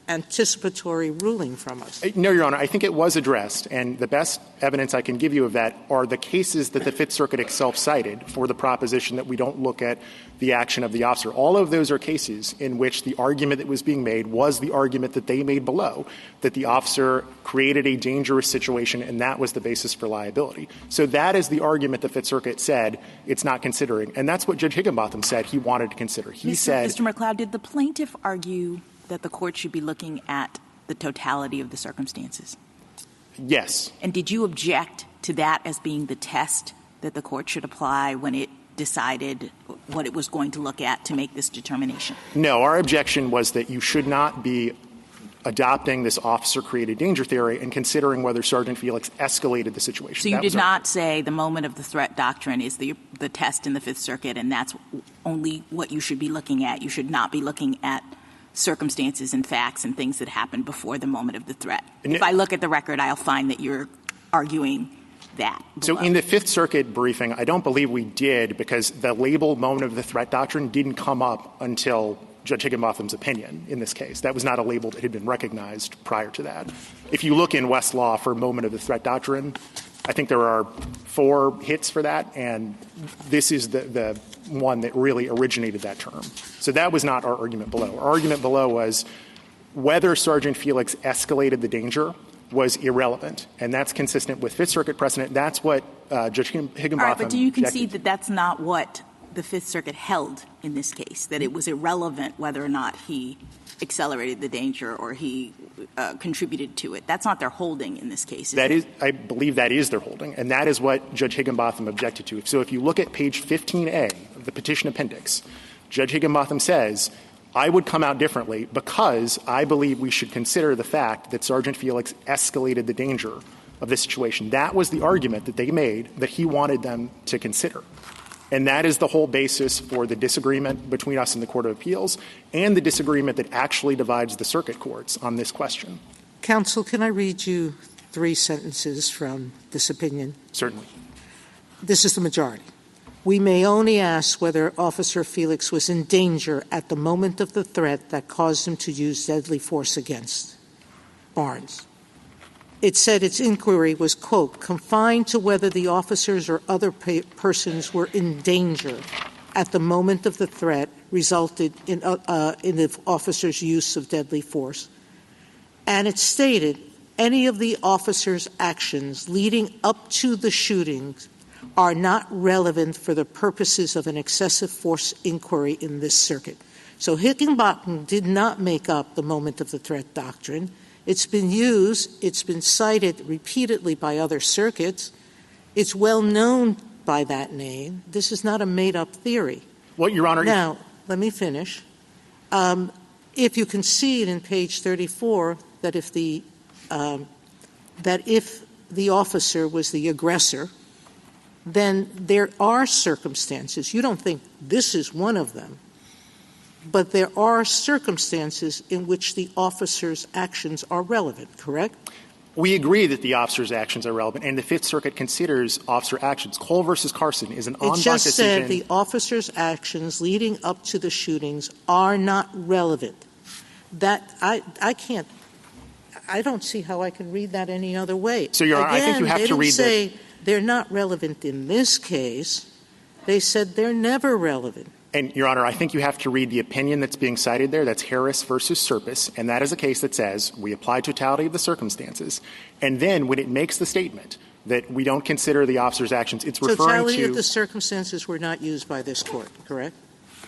anticipatory ruling from us. No, Your Honor, I think it was addressed, and the best evidence I can give you of that are the cases that the Fifth Circuit itself cited for the proposition that we don't look at the action of the officer. All of those are cases in which the argument that was being made was the argument that they made below, that the officer created a dangerous situation, and that was the basis for liability. So that is the argument the Fifth Circuit said it's not considering, and that's what Judge Higginbotham said he wanted to consider. He said— Mr. McLeod, did the plaintiff argue that the court should be looking at the totality of the circumstances? Yes. And did you object to that as being the test that the court should apply when it decided what it was going to look at to make this determination? No, our objection was that you should not be adopting this officer-created danger theory and considering whether Sergeant Felix escalated the situation. So you did not say the moment of the threat doctrine is the test in the Fifth Circuit, and that's only what you should be looking at. You should not be looking at circumstances and facts and things that happened before the moment of the threat. If I look at the record, I'll find that you're arguing that. So in the Fifth Circuit briefing, I don't believe we did, because the label moment of the threat doctrine didn't come up until Judge Higginbotham's opinion in this case. That was not a label that had been recognized prior to that. If you look in Westlaw for moment of the threat doctrine, I think there are 4 hits for that, and this is the one that really originated that term. So that was not our argument below. Our argument below was whether Sergeant Felix escalated the danger was irrelevant, and that's consistent with Fifth Circuit precedent. That's what Judge Higginbotham All right, but do you concede objected. that that's not what the Fifth Circuit held in this case, that it was irrelevant whether or not he accelerated the danger or he contributed to it? That's not their holding in this case. I believe that is their holding, and that is what Judge Higginbotham objected to. So if you look at page 15A of the petition appendix, Judge Higginbotham says, I would come out differently because I believe we should consider the fact that Sergeant Felix escalated the danger of this situation. That was the argument that they made that he wanted them to consider. And that is the whole basis for the disagreement between us and the Court of Appeals and the disagreement that actually divides the circuit courts on this question. Counsel, can I read you 3 sentences from this opinion? Certainly. This is the majority. We may only ask whether Officer Felix was in danger at the moment of the threat that caused him to use deadly force against Barnes. It said its inquiry was, quote, confined to whether the officers or other persons were in danger at the moment of the threat resulted in the officer's use of deadly force. And it stated any of the officer's actions leading up to the shootings are not relevant for the purposes of an excessive force inquiry in this circuit. So Higginbotham did not make up the moment of the threat doctrine. It's been used. It's been cited repeatedly by other circuits. It's well known by that name. This is not a made-up theory. Well, Your Honor— Now, let me finish. If you concede in page 34 that if the officer was the aggressor, then there are circumstances. You don't think this is one of them, but there are circumstances in which the officer's actions are relevant, correct? We agree that the officer's actions are relevant, and the Fifth Circuit considers officer actions. Cole versus Carson is an en banc decision. It just said the officer's actions leading up to the shootings are not relevant. That I don't see how I can read that any other way. So, Your Honor, I think you have to read that. They didn't say they're not relevant in this case. They said they're never relevant. And, Your Honor, I think you have to read the opinion that's being cited there. That's Harris versus Serpis, and that is a case that says we apply totality of the circumstances. And then when it makes the statement that we don't consider the officer's actions, it's referring to— Totality of the circumstances were not used by this Court, correct,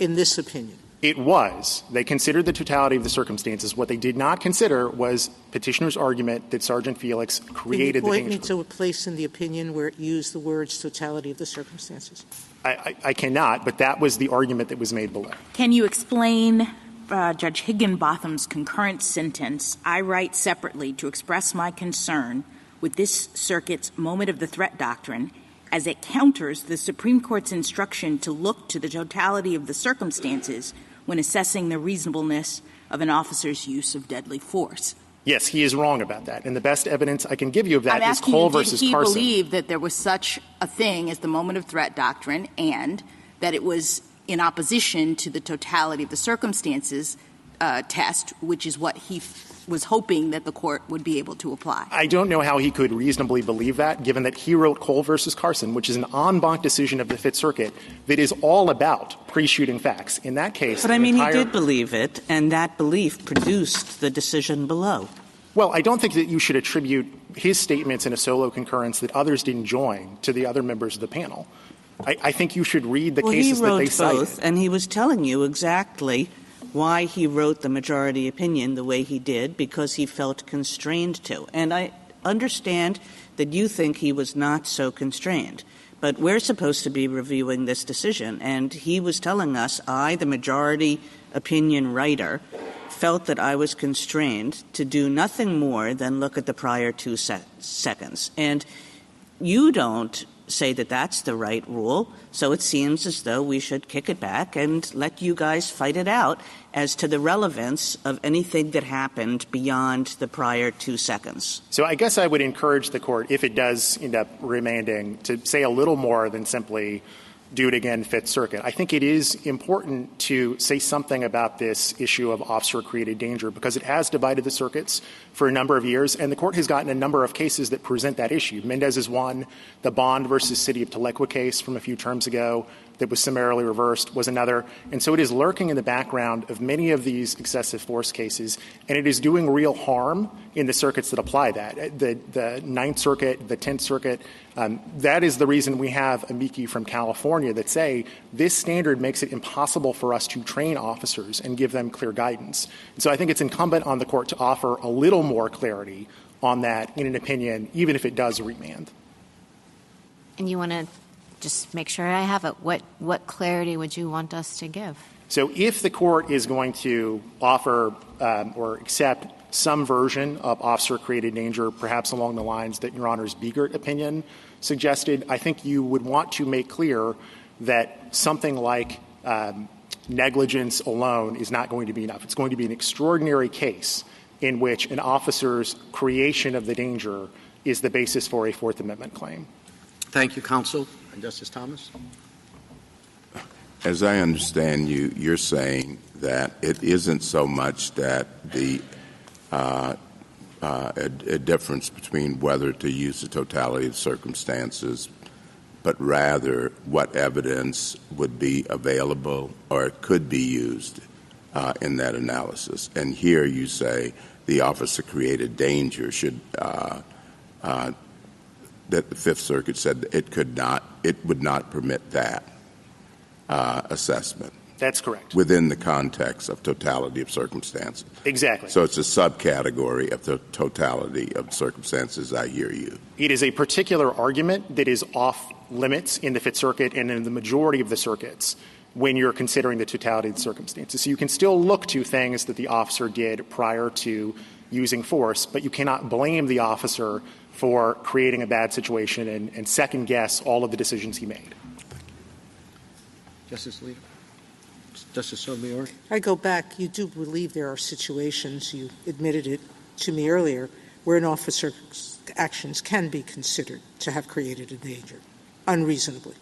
in this opinion? It was. They considered the totality of the circumstances. What they did not consider was Petitioner's argument that Sergeant Felix created the danger. Can you point me to a place in the opinion where it used the words totality of the circumstances? I cannot, but that was the argument that was made below. Can you explain Judge Higginbotham's concurrent sentence, I write separately to express my concern with this circuit's moment of the threat doctrine as it counters the Supreme Court's instruction to look to the totality of the circumstances when assessing the reasonableness of an officer's use of deadly force. Yes, he is wrong about that. And the best evidence I can give you of that is Cole versus Carson. Carson. Did he believe that there was such a thing as the moment of threat doctrine and that it was in opposition to the totality of the circumstances test, which is what he was hoping that the court would be able to apply? I don't know how he could reasonably believe that, given that he wrote Cole versus Carson, which is an en banc decision of the Fifth Circuit that is all about pre-shooting facts. In that case, but he did believe it, and that belief produced the decision below. Well, I don't think that you should attribute his statements in a solo concurrence that others didn't join to the other members of the panel. I think you should read the cases that they cited. He wrote both, and he was telling you exactly why he wrote the majority opinion the way he did, because he felt constrained to. And I understand that you think he was not so constrained. But we're supposed to be reviewing this decision, and he was telling us, the majority opinion writer, felt that I was constrained to do nothing more than look at the prior 2 seconds. And you don't say that that's the right rule, so it seems as though we should kick it back and let you guys fight it out as to the relevance of anything that happened beyond the prior 2 seconds. So I guess I would encourage the court, if it does end up remanding, to say a little more than simply do it again, Fifth Circuit. I think it is important to say something about this issue of officer-created danger because it has divided the circuits for a number of years, and the court has gotten a number of cases that present that issue. Mendez is one. The Bond versus City of Tahlequah case from a few terms ago that was summarily reversed was another. And so it is lurking in the background of many of these excessive force cases, and it is doing real harm in the circuits that apply that. The Ninth Circuit, the Tenth Circuit, that is the reason we have amici from California that say this standard makes it impossible for us to train officers and give them clear guidance. And so I think it's incumbent on the court to offer a little more clarity on that in an opinion, even if it does remand. And you want to just make sure I have it. What clarity would you want us to give? So if the court is going to offer or accept some version of officer-created danger, perhaps along the lines that Your Honor's Biegert opinion suggested, I think you would want to make clear that something like negligence alone is not going to be enough. It's going to be an extraordinary case in which an officer's creation of the danger is the basis for a Fourth Amendment claim. Thank you, counsel. And Justice Thomas? As I understand you, you're saying that it isn't so much that the a difference between whether to use the totality of circumstances, but rather what evidence would be available or could be used in that analysis. And here you say the officer-created danger should that the Fifth Circuit said it would not permit that assessment. That's correct. Within the context of totality of circumstances. Exactly. So it's a subcategory of the totality of circumstances, I hear you. It is a particular argument that is off limits in the Fifth Circuit and in the majority of the circuits when you're considering the totality of the circumstances. So you can still look to things that the officer did prior to using force, but you cannot blame the officer for creating a bad situation and second-guess all of the decisions he made. Justice Alito? Justice Sotomayor? I go back. You do believe there are situations, you admitted it to me earlier, where an officer's actions can be considered to have created a danger, unreasonably.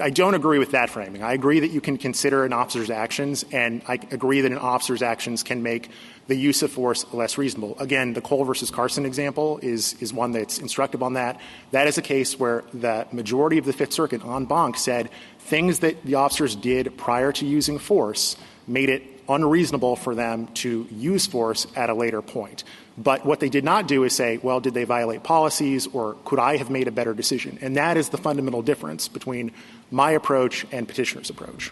I don't agree with that framing. I agree that you can consider an officer's actions, and I agree that an officer's actions can make the use of force less reasonable. Again, the Cole versus Carson example is one that's instructive on that. That is a case where the majority of the Fifth Circuit en banc said things that the officers did prior to using force made it unreasonable for them to use force at a later point. But what they did not do is say, well, did they violate policies or could I have made a better decision? And that is the fundamental difference between my approach and petitioner's approach.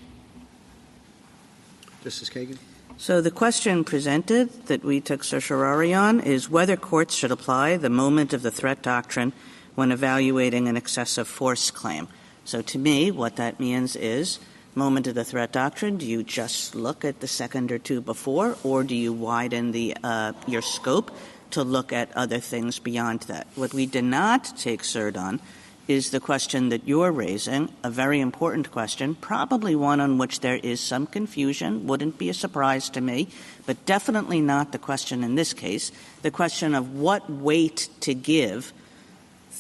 Justice Kagan? So the question presented that we took certiorari on is whether courts should apply the moment of the threat doctrine when evaluating an excessive force claim. So to me, what that means is moment of the threat doctrine, do you just look at the second or two before, or do you widen your scope to look at other things beyond that. What we did not take cert on is the question that you're raising, a very important question, probably one on which there is some confusion, wouldn't be a surprise to me, but definitely not the question in this case, the question of what weight to give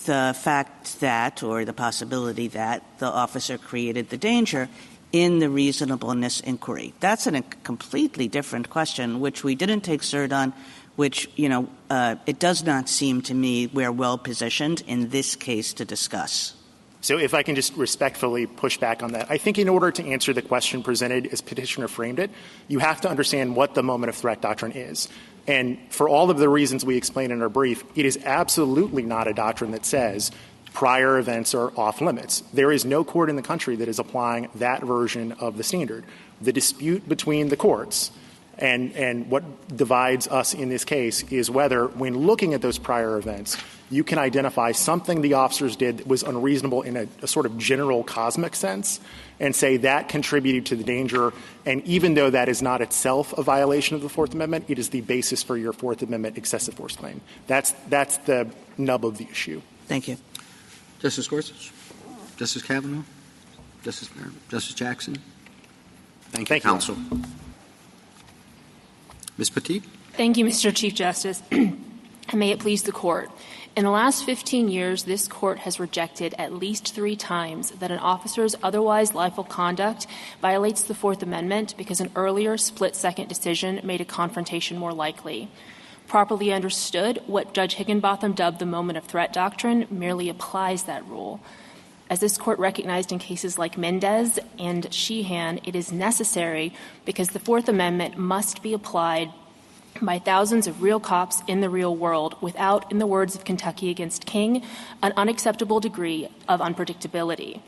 the fact that, or the possibility that, the officer created the danger in the reasonableness inquiry. That's a completely different question, which we didn't take cert on, which, it does not seem to me we're well positioned in this case to discuss. So if I can just respectfully push back on that, I think in order to answer the question presented as petitioner framed it, you have to understand what the moment of threat doctrine is. And for all of the reasons we explained in our brief, it is absolutely not a doctrine that says prior events are off limits. There is no court in the country that is applying that version of the standard. The dispute between the courts and what divides us in this case is whether, when looking at those prior events, you can identify something the officers did that was unreasonable in a sort of general cosmic sense and say that contributed to the danger. And even though that is not itself a violation of the Fourth Amendment, it is the basis for your Fourth Amendment excessive force claim. That's the nub of the issue. Thank you. Justice Gorsuch? Justice Kavanaugh? Justice Jackson? Thank you, counsel. Ms. Petit? Thank you, Mr. Chief Justice. And may it please the Court. In the last 15 years, this Court has rejected at least 3 times that an officer's otherwise lawful conduct violates the Fourth Amendment because an earlier split-second decision made a confrontation more likely. Properly understood, what Judge Higginbotham dubbed the moment of threat doctrine merely applies that rule. As this Court recognized in cases like Mendez and Sheehan, it is necessary because the Fourth Amendment must be applied by thousands of real cops in the real world without, in the words of Kentucky against King, an unacceptable degree of unpredictability.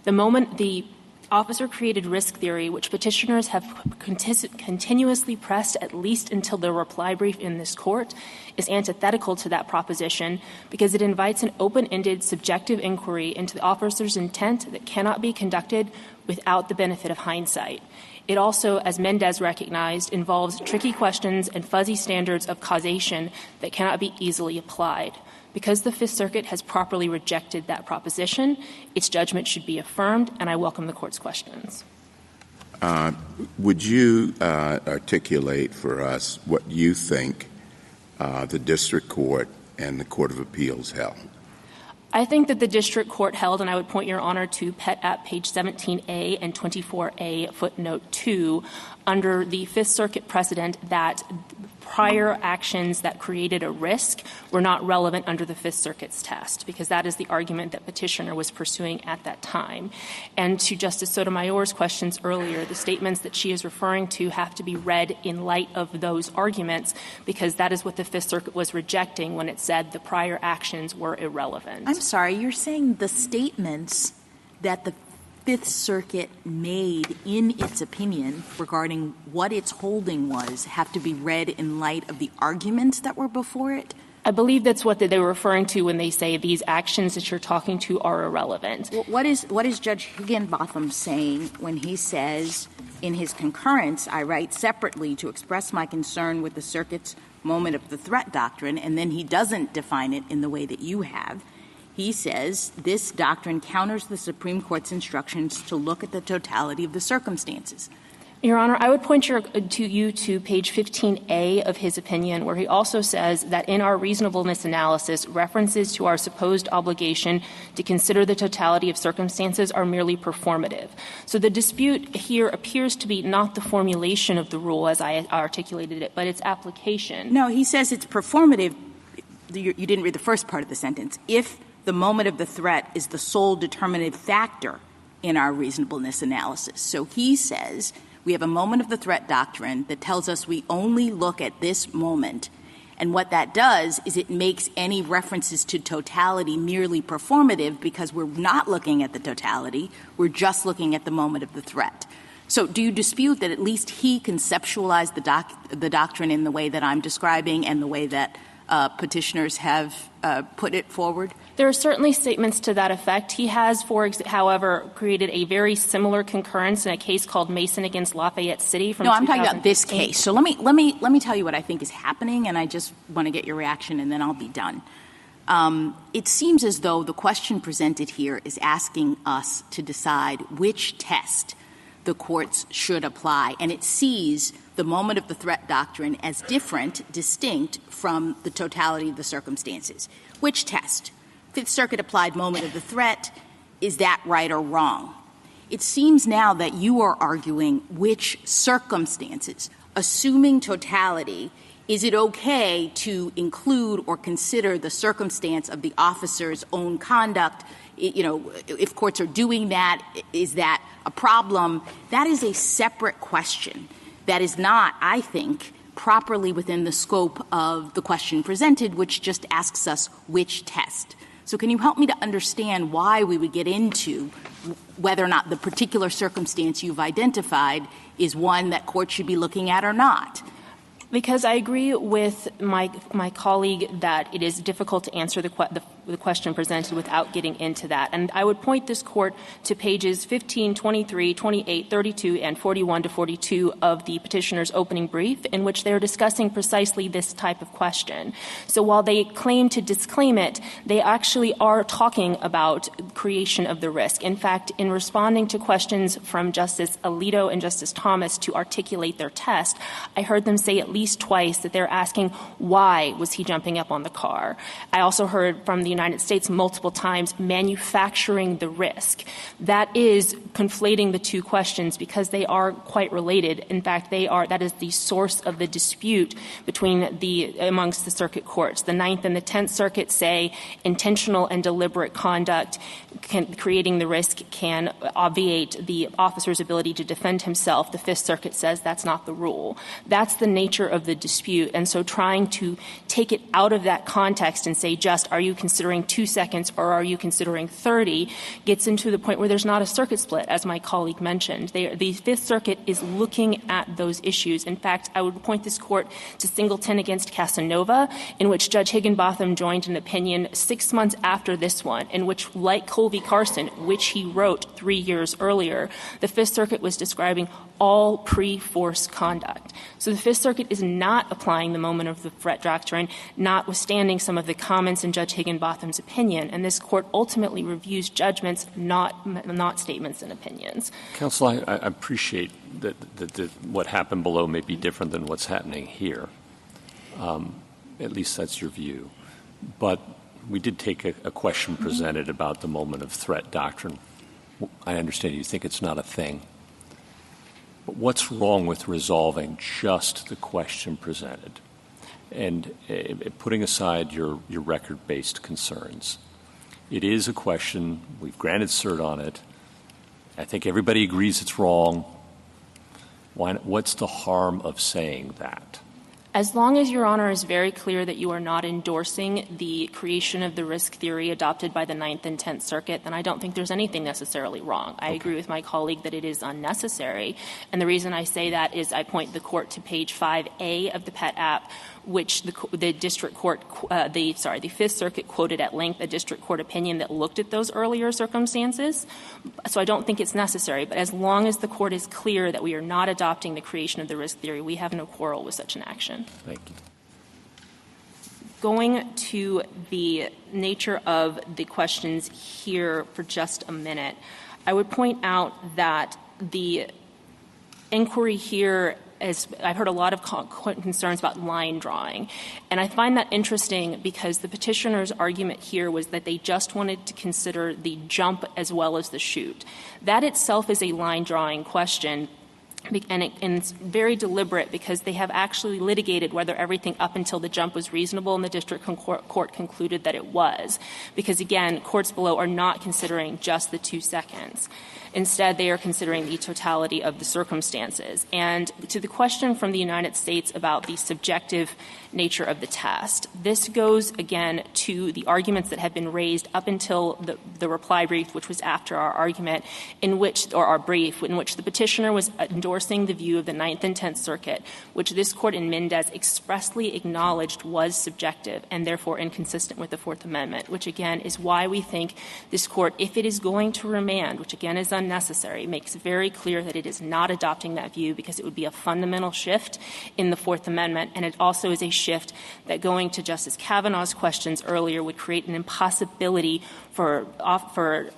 The moment the officer-created risk theory, which petitioners have continuously pressed at least until their reply brief in this Court, is antithetical to that proposition because it invites an open-ended subjective inquiry into the officer's intent that cannot be conducted without the benefit of hindsight. It also, as Mendez recognized, involves tricky questions and fuzzy standards of causation that cannot be easily applied. Because the Fifth Circuit has properly rejected that proposition, its judgment should be affirmed, and I welcome the Court's questions. Would you articulate for us what you think the District Court and the Court of Appeals held? I think that the District Court held, and I would point Your Honor to at page 17A and 24A footnote 2, under the Fifth Circuit precedent that prior actions that created a risk were not relevant under the Fifth Circuit's test, because that is the argument that petitioner was pursuing at that time. And to Justice Sotomayor's questions earlier, the statements that she is referring to have to be read in light of those arguments, because that is what the Fifth Circuit was rejecting when it said the prior actions were irrelevant. I'm sorry, you're saying the statements that the Fifth Circuit made in its opinion regarding what its holding was have to be read in light of the arguments that were before it? I believe that's what they were referring to when they say these actions that you're talking to are irrelevant. Well, what is Judge Higginbotham saying when he says in his concurrence, I write separately to express my concern with the Circuit's moment of the threat doctrine, and then he doesn't define it in the way that you have? He says this doctrine counters the Supreme Court's instructions to look at the totality of the circumstances. Your Honor, I would point you to page 15A of his opinion, where he also says that in our reasonableness analysis, references to our supposed obligation to consider the totality of circumstances are merely performative. So the dispute here appears to be not the formulation of the rule as I articulated it, but its application. No, he says it's performative. You didn't read the first part of the sentence. If the moment of the threat is the sole determinative factor in our reasonableness analysis. So he says we have a moment of the threat doctrine that tells us we only look at this moment. And what that does is it makes any references to totality merely performative because we're not looking at the totality. We're just looking at the moment of the threat. So do you dispute that at least he conceptualized the doctrine in the way that I'm describing and the way that petitioners have put it forward? There are certainly statements to that effect. He has, however, created a very similar concurrence in a case called Mason against Lafayette City from 2015. I'm talking about this case. So let me tell you what I think is happening, and I just want to get your reaction, and then I'll be done. It seems as though the question presented here is asking us to decide which test the courts should apply, and it sees the moment of the threat doctrine as distinct from the totality of the circumstances. Which test? Fifth Circuit applied moment of the threat. Is that right or wrong? It seems now that you are arguing which circumstances, assuming totality, is it okay to include or consider the circumstance of the officer's own conduct? If courts are doing that, is that a problem? That is a separate question that is not, I think, properly within the scope of the question presented, which just asks us which test. So can you help me to understand why we would get into whether or not the particular circumstance you've identified is one that courts should be looking at or not? Because I agree with my colleague that it is difficult to answer the question presented without getting into that. And I would point this court to pages 15, 23, 28, 32, and 41 to 42 of the petitioner's opening brief, in which they're discussing precisely this type of question. So while they claim to disclaim it, they actually are talking about creation of the risk. In fact, in responding to questions from Justice Alito and Justice Thomas to articulate their test, I heard them say at least twice that they're asking why was he jumping up on the car. I also heard from the United States multiple times manufacturing the risk. That is conflating the two questions because they are quite related. In fact, that is the source of the dispute amongst the circuit courts. The Ninth and the Tenth Circuit say intentional and deliberate conduct creating the risk can obviate the officer's ability to defend himself. The Fifth Circuit says that's not the rule. That's the nature of the dispute. And so trying to take it out of that context and say just are you considering 2 seconds or are you considering 30 gets into the point where there's not a circuit split, as my colleague mentioned. The Fifth Circuit is looking at those issues. In fact, I would point this court to Singleton against Casanova, in which Judge Higginbotham joined an opinion 6 months after this one, in which, like Colby Carson, which he wrote 3 years earlier, the Fifth Circuit was describing all pre-force conduct. So the Fifth Circuit is not applying the moment of the threat doctrine, notwithstanding some of the comments in Judge Higginbotham's opinion. And this court ultimately reviews judgments, not statements and opinions. Counsel, I appreciate that what happened below may be different than what's happening here. At least that's your view. But we did take a question presented about the moment of threat doctrine. I understand you think it's not a thing. But what's wrong with resolving just the question presented and putting aside your record-based concerns? It is a question. We've granted cert on it. I think everybody agrees it's wrong. What's the harm of saying that? As long as Your Honor is very clear that you are not endorsing the creation of the risk theory adopted by the Ninth and Tenth Circuit, then I don't think there's anything necessarily wrong. I agree with my colleague that it is unnecessary. And the reason I say that is I point the court to page 5A of the PET app, which the district court, the Fifth Circuit quoted at length a district court opinion that looked at those earlier circumstances. So I don't think it's necessary. But as long as the court is clear that we are not adopting the creation of the risk theory, we have no quarrel with such an action. Thank you. Going to the nature of the questions here for just a minute, I would point out that the inquiry here I've heard a lot of concerns about line drawing. And I find that interesting because the petitioner's argument here was that they just wanted to consider the jump as well as the shoot. That itself is a line drawing question. And it's very deliberate because they have actually litigated whether everything up until the jump was reasonable, and the district court concluded that it was. Because, again, courts below are not considering just the 2 seconds. Instead, they are considering the totality of the circumstances. And to the question from the United States about the subjective nature of the test, this goes, again, to the arguments that have been raised up until the reply brief, which was after our argument, or our brief, in which the petitioner was endorsing endorsing the view of the Ninth and Tenth Circuit, which this Court in Mendez expressly acknowledged was subjective and therefore inconsistent with the Fourth Amendment, which again is why we think this Court, if it is going to remand, which again is unnecessary, makes very clear that it is not adopting that view because it would be a fundamental shift in the Fourth Amendment, and it also is a shift that, going to Justice Kavanaugh's questions earlier, would create an impossibility for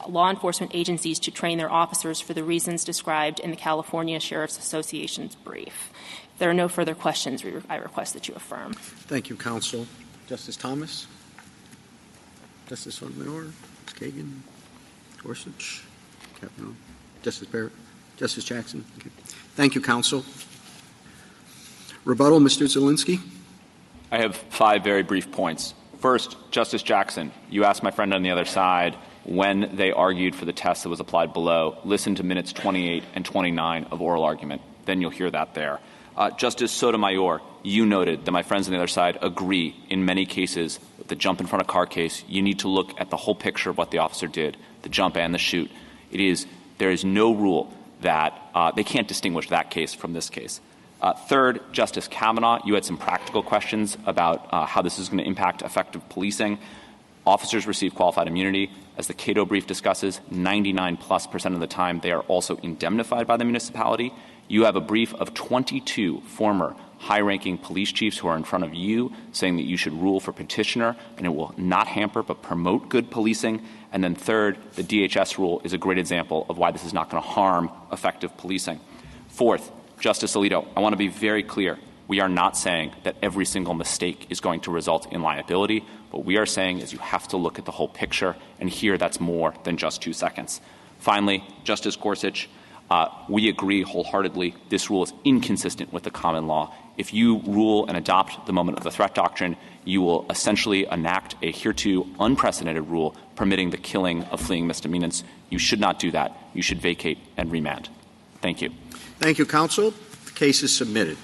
law enforcement agencies to train their officers for the reasons described in the California Sheriff's Association's brief. If there are no further questions, I request that you affirm. Thank you, counsel. Justice Thomas? Justice Sotomayor? Ms. Kagan? Gorsuch? Kavanaugh? Justice Barrett? Justice Jackson? Okay. Thank you, counsel. Rebuttal, Mr. Zielinski? I have 5 very brief points. First, Justice Jackson, you asked my friend on the other side when they argued for the test that was applied below. Listen to minutes 28 and 29 of oral argument. Then you'll hear that there. Justice Sotomayor, you noted that my friends on the other side agree in many cases with the jump in front of car case. You need to look at the whole picture of what the officer did, the jump and the shoot. There is no rule that they can't distinguish that case from this case. Third, Justice Kavanaugh, you had some practical questions about how this is going to impact effective policing. Officers receive qualified immunity. As the Cato brief discusses, 99+% of the time they are also indemnified by the municipality. You have a brief of 22 former high-ranking police chiefs who are in front of you saying that you should rule for petitioner and it will not hamper but promote good policing. And then third, the DHS rule is a great example of why this is not going to harm effective policing. Fourth, Justice Alito, I want to be very clear. We are not saying that every single mistake is going to result in liability. What we are saying is you have to look at the whole picture, and here that's more than just 2 seconds. Finally, Justice Gorsuch, we agree wholeheartedly this rule is inconsistent with the common law. If you rule and adopt the moment of the threat doctrine, you will essentially enact a hereto unprecedented rule permitting the killing of fleeing misdemeanants. You should not do that. You should vacate and remand. Thank you. Thank you, counsel. The case is submitted.